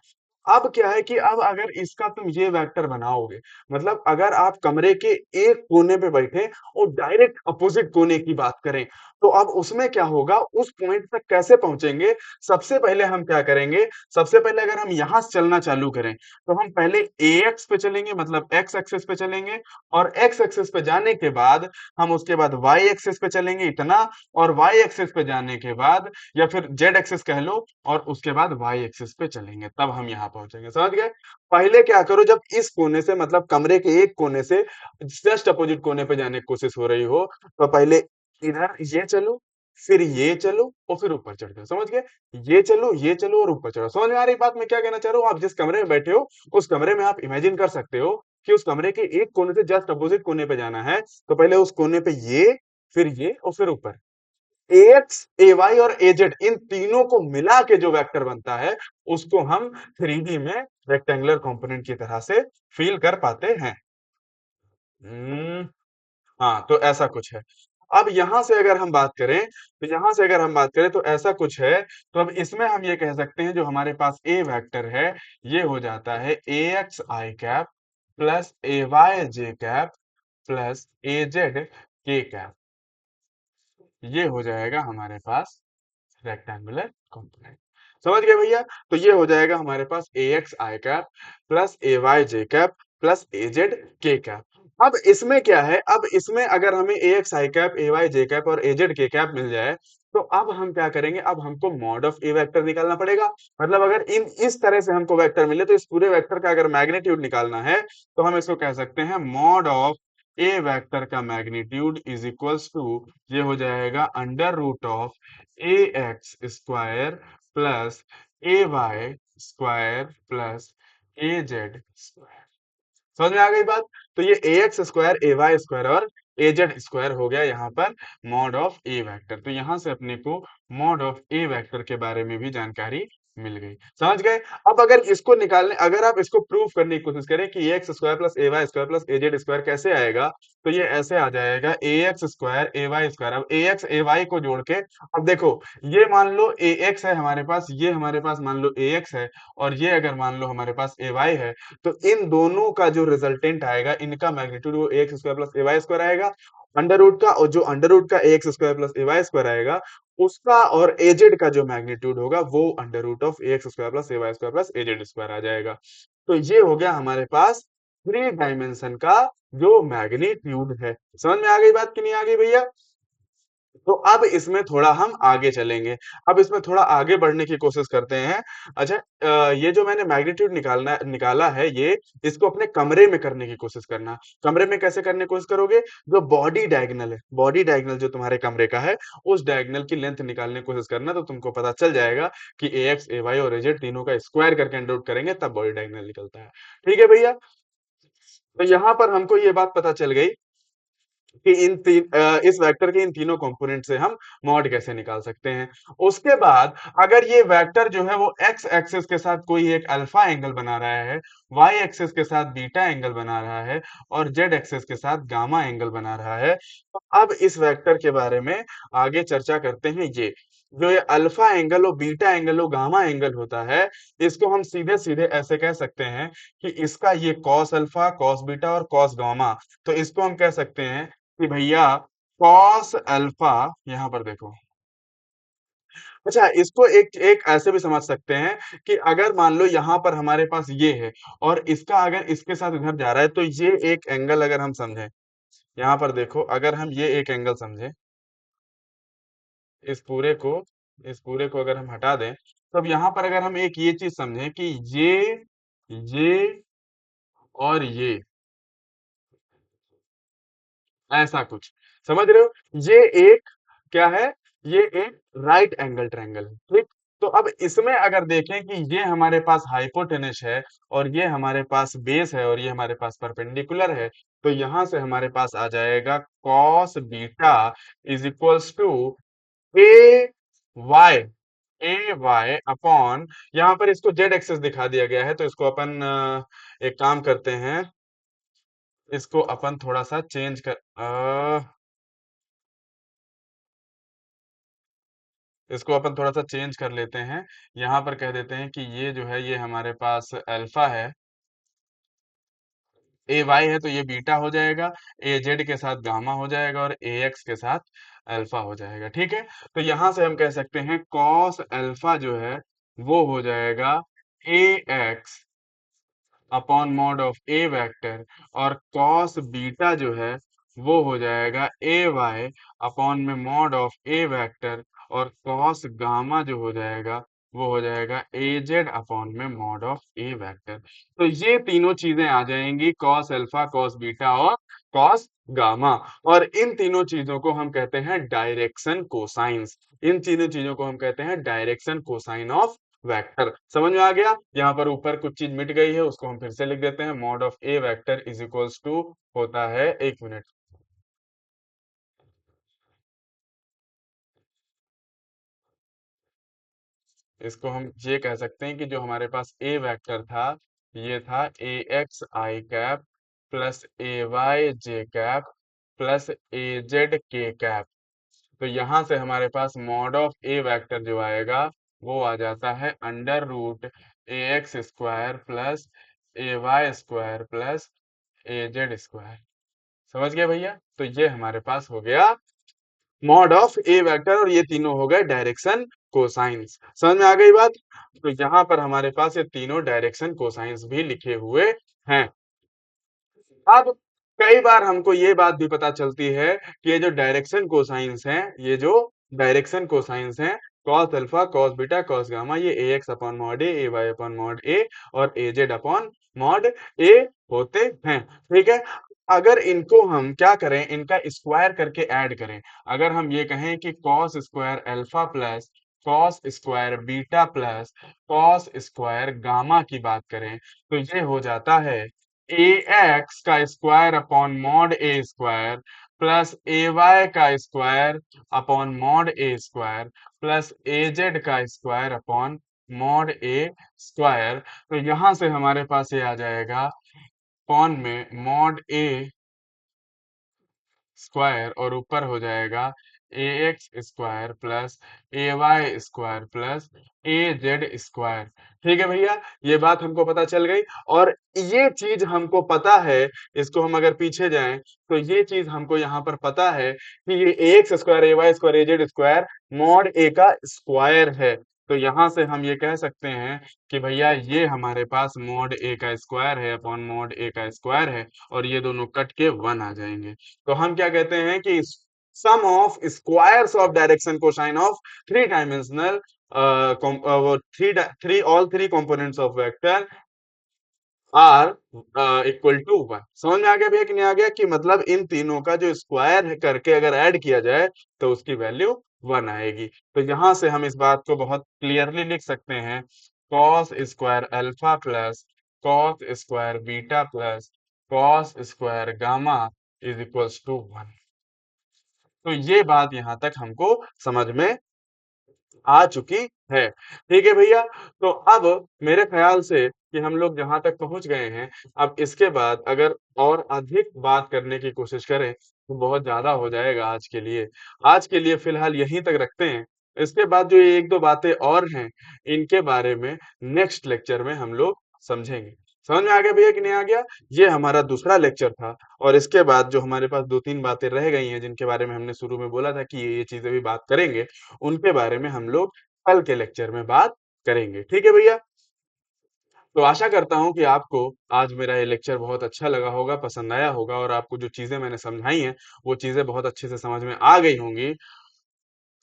अब क्या है कि अब अगर इसका तुम ये वेक्टर बनाओगे, मतलब अगर आप कमरे के एक कोने पे बैठे और डायरेक्ट अपोजिट कोने की बात करें, तो अब उसमें क्या होगा, उस पॉइंट तक कैसे पहुंचेंगे? सबसे पहले हम क्या करेंगे, सबसे पहले अगर हम यहां से चलना चालू करें, तो हम पहले ए एक्स पे चलेंगे, मतलब एक्स एक्सिस पे चलेंगे, और एक्स एक्सिस पे जाने के बाद हम उसके बाद वाई एक्सिस पे चलेंगे इतना, और वाई एक्सिस पे जाने के बाद, या फिर जेड एक्सिस कह लो, और उसके बाद वाई एक्सिस पे चलेंगे, तब हम यहाँ पहुंचेंगे। समझ गए? पहले क्या करो, जब इस कोने से मतलब कमरे के एक कोने से जस्ट अपोजिट कोने पे जाने की कोशिश हो रही हो, तो पहले इधर ये चलो, फिर ये चलो और फिर ऊपर चढ़ जाओ। समझ गए? ये चलो और ऊपर चढ़ो। समझ में आ रही बात मैं क्या कहना चाह रहा हूँ? आप जिस कमरे में बैठे हो उस कमरे में आप इमेजिन कर सकते हो कि उस कमरे के एक कोने से जस्ट अपोजिट कोने पे जाना है, तो पहले उस कोने पे ये, फिर ये और फिर ऊपर। AX, AY और AZ इन तीनों को मिला के जो वेक्टर बनता है उसको हम 3D में रेक्टेंगुलर कंपोनेंट की तरह से फील कर पाते हैं। हम्म, हाँ, तो ऐसा कुछ है। अब यहां से अगर हम बात करें, तो यहां से अगर हम बात करें तो ऐसा कुछ है। तो अब इसमें हम ये कह सकते हैं जो हमारे पास ए वेक्टर है, ये हो जाता है AX I cap plus AY J cap plus AZ K cap. ये हो जाएगा हमारे पास रेक्टेंगुलर कंपोनेंट। समझ गए भैया? तो ये हो जाएगा हमारे पास AX I cap plus AY J cap plus AZ K cap. अब इसमें क्या है, अब इसमें अगर हमें AX I cap, AY J cap और AZ K कैप मिल जाए, तो अब हम क्या करेंगे, अब हमको मॉड ऑफ ए वेक्टर निकालना पड़ेगा। मतलब अगर इन इस तरह से हमको वेक्टर मिले तो इस पूरे वेक्टर का अगर मैग्नीट्यूड निकालना है, तो हम इसको कह सकते हैं मॉड ऑफ ए वेक्टर का मैग्नीट्यूड इज इक्वल्स टू, ये हो जाएगा under root of A x square plus A Y square plus A Z square. समझ में आ गई बात? तो ये ए x square, A Y square और ए जेड स्क्वायर हो गया यहाँ पर मॉड ऑफ ए वेक्टर। तो यहाँ से अपने को मॉड ऑफ ए वेक्टर के बारे में भी जानकारी मिल गई। समझ गए? अब अगर इसको निकालने, अगर आप इसको प्रूव करने की कोशिश करें कि ए x square plus A Y square plus A Z square कैसे आएगा, तो ये ऐसे आ जाएगा a x square A Y square. अब ए एक्स ए वाई को जोड़ के, अब देखो, ये मान लो ए एक्स है हमारे पास, ये हमारे पास मान लो ए एक्स है, और ये अगर मान लो हमारे पास ए वाई है, तो इन दोनों का जो रिजल्टेंट आएगा, इनका मैग्नीट्यूड वो a x square plus A Y square आएगा अंडर रूट का, और जो अंडर रूट का a x square plus A Y square आएगा उसका, और एजेड का जो मैग्नीट्यूड होगा वो under root of A x square plus A Y square plus a z square आ जाएगा। तो ये हो गया हमारे पास 3 डायमेंशन का जो मैग्नीट्यूड है। समझ में आ गई बात कि नहीं आ गई भैया? तो अब इसमें थोड़ा हम आगे चलेंगे। अब इसमें थोड़ा आगे बढ़ने की कोशिश करते हैं। अच्छा, ये जो मैंने मैग्नीट्यूड निकाला है, ये इसको अपने कमरे में करने की कोशिश करना। कमरे में कैसे करने की कोशिश करोगे? जो बॉडी डायगोनल है, बॉडी डायगोनल जो तुम्हारे कमरे का है, उस डायगोनल की लेंथ निकालने की कोशिश करना, तो तुमको पता चल जाएगा कि ए एक्स ए वाई और एजेड तीनों का स्क्वायर करके अंडर रूट करेंगे तब बॉडी डायगोनल निकलता है। ठीक है भैया? तो यहाँ पर हमको ये बात पता चल गई कि इस वेक्टर के इन तीनों कंपोनेंट से हम मॉड कैसे निकाल सकते हैं। उसके बाद अगर ये वेक्टर जो है वो एक्स एक्सिस के साथ कोई एक अल्फा एंगल बना रहा है, वाई एक्सिस के साथ बीटा एंगल बना रहा है और जेड एक्सिस के साथ गामा एंगल बना रहा है, तो अब इस वेक्टर के बारे में आगे चर्चा करते हैं। ये जो ये अल्फा एंगल और बीटा एंगल और गामा एंगल होता है, इसको हम सीधे सीधे ऐसे कह सकते हैं कि इसका ये कॉस अल्फा, कॉस बीटा और कॉस गामा, तो इसको हम कह सकते हैं कि भैया कॉस अल्फा, यहां पर देखो। अच्छा, इसको एक एक ऐसे भी समझ सकते हैं कि अगर मान लो यहां पर हमारे पास ये है और इसका अगर इसके साथ इधर जा रहा है, तो ये एक एंगल अगर हम समझें, यहां पर देखो, अगर हम ये एक एंगल समझें, इस पूरे को इस पूरे को अगर हम हटा दें, तो अब यहां पर अगर हम एक ये चीज समझें कि ये और ये ऐसा कुछ, समझ रहे हो? ये एक क्या है, ये एक राइट एंगल ट्रायंगल है। ठीक? तो अब इसमें अगर देखें कि ये हमारे पास हाइपोटेनस है और ये हमारे पास बेस है और ये हमारे पास परपेंडिकुलर है, तो यहां से हमारे पास आ जाएगा cos beta is equals to A Y, A Y upon, यहाँ पर इसको जेड एक्सेस दिखा दिया गया है, तो इसको अपन एक काम करते हैं, इसको अपन थोड़ा सा चेंज कर इसको अपन थोड़ा सा चेंज कर लेते हैं। यहाँ पर कह देते हैं कि ये जो है ये हमारे पास अल्फा है, ए वाई है तो ये बीटा हो जाएगा, ए जेड के साथ गामा हो जाएगा और ए एक्स के साथ अल्फा हो जाएगा। ठीक है? तो यहाँ से हम कह सकते हैं कॉस अल्फा जो है वो हो जाएगा a x upon mod of A vector, और कॉस बीटा जो है वो हो जाएगा ए वाई अपॉन में मॉड ऑफ ए वेक्टर, और कॉस गामा जो हो जाएगा वो हो जाएगा ए जेड अपॉन में मॉड ऑफ ए वेक्टर। तो ये तीनों चीजें आ जाएंगी, कॉस अल्फा, कॉस बीटा और कॉस गामा। और इन तीनों चीजों को हम कहते हैं डायरेक्शन कोसाइंस। इन तीनों चीजों को हम कहते हैं डायरेक्शन कोसाइन ऑफ वेक्टर। समझ में आ गया? यहाँ पर ऊपर कुछ चीज मिट गई है, उसको हम फिर से लिख देते हैं। Mod of A vector is equals to होता है, एक मिनट, इसको हम ये कह सकते हैं कि जो हमारे पास ए वेक्टर था, ये था ए x i cap plus A y j cap plus A Z के कैप। तो यहां से हमारे पास मॉड ऑफ ए वेक्टर जो आएगा वो आ जाता है under root A x square plus A Y square plus A Z square. समझ गए भैया? तो ये हमारे पास हो गया मॉड ऑफ ए वेक्टर, और ये तीनों हो गए डायरेक्शन कोसाइंस। समझ में आ गई बात? तो यहाँ पर हमारे पास ये तीनों डायरेक्शन कोसाइंस भी लिखे हुए हैं। अब कई बार हमको ये बात भी पता चलती है कि ये जो डायरेक्शन कोसाइंस हैं, ये जो डायरेक्शन कोसाइंस हैं, cos alpha, cos beta, cos gamma, ये ए एक्स अपॉन मॉड ए वाई अपॉन मॉड ए और ए जेड अपॉन मॉड ए होते हैं। ठीक है? अगर इनको हम क्या करें, इनका स्क्वायर करके ऐड करें। अगर हम ये कहें कि cos square alpha plus cos square beta plus cos square gamma की बात करें, तो ये हो जाता है ए एक्स का स्क्वायर अपॉन मॉड ए स्क्वायर प्लस ए वाई का square upon mod A square plus A Z का स्क्वायर अपॉन मॉड ए स्क्वायर। तो यहां से हमारे पास ये आ जाएगा अपॉन में मॉड ए स्क्वायर और ऊपर हो जाएगा a x square plus A Y square plus A Z square. ठीक है भैया, ये बात हमको पता चल गई। और ये चीज हमको पता है, इसको हम अगर पीछे जाएं तो ये चीज हमको यहाँ पर पता है कि ये ए x square A Y square A Z square mod ए का स्क्वायर है। तो यहां से हम ये कह सकते हैं कि भैया ये हमारे पास मॉड ए का स्क्वायर है अपॉन मॉड ए का स्क्वायर है, और ये दोनों कट के 1 आ जाएंगे। तो हम क्या कहते हैं कि sum of squares of direction cosine of three dimensional three all three components of vector are equal to 1। समझ में आ गया भैया कि नहीं आ गया? कि मतलब इन तीनों का जो स्क्वायर है करके अगर ऐड किया जाए तो उसकी वैल्यू 1 आएगी। तो यहां से हम इस बात को बहुत क्लियरली लिख सकते हैं, cos square alpha plus cos square beta plus cos square gamma is equals to 1। तो ये बात यहां तक हमको समझ में आ चुकी है। ठीक है भैया? तो अब मेरे ख्याल से कि हम लोग जहां तक पहुंच गए हैं, अब इसके बाद अगर और अधिक बात करने की कोशिश करें तो बहुत ज्यादा हो जाएगा आज के लिए। आज के लिए फिलहाल यहीं तक रखते हैं। इसके बाद जो ये एक दो बातें और हैं, इनके बारे में नेक्स्ट लेक्चर में हम लोग समझेंगे। समझ में आ गया भैया कि नहीं आ गया? ये हमारा दूसरा लेक्चर था। और इसके बाद जो हमारे पास दो तीन बातें रह गई हैं, जिनके बारे में हमने शुरू में बोला था कि ये चीजें भी बात करेंगे, उनके बारे में हम लोग कल के लेक्चर में बात करेंगे। ठीक है भैया? तो आशा करता हूं कि आपको आज मेरा ये लेक्चर बहुत अच्छा लगा होगा, पसंद आया होगा, और आपको जो चीजें मैंने समझाई हैं वो चीजें बहुत अच्छे से समझ में आ गई होंगी।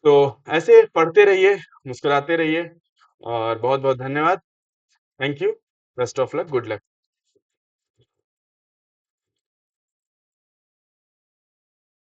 तो ऐसे पढ़ते रहिए, मुस्कुराते रहिए, और बहुत बहुत धन्यवाद। Thank you. Best of luck, good luck.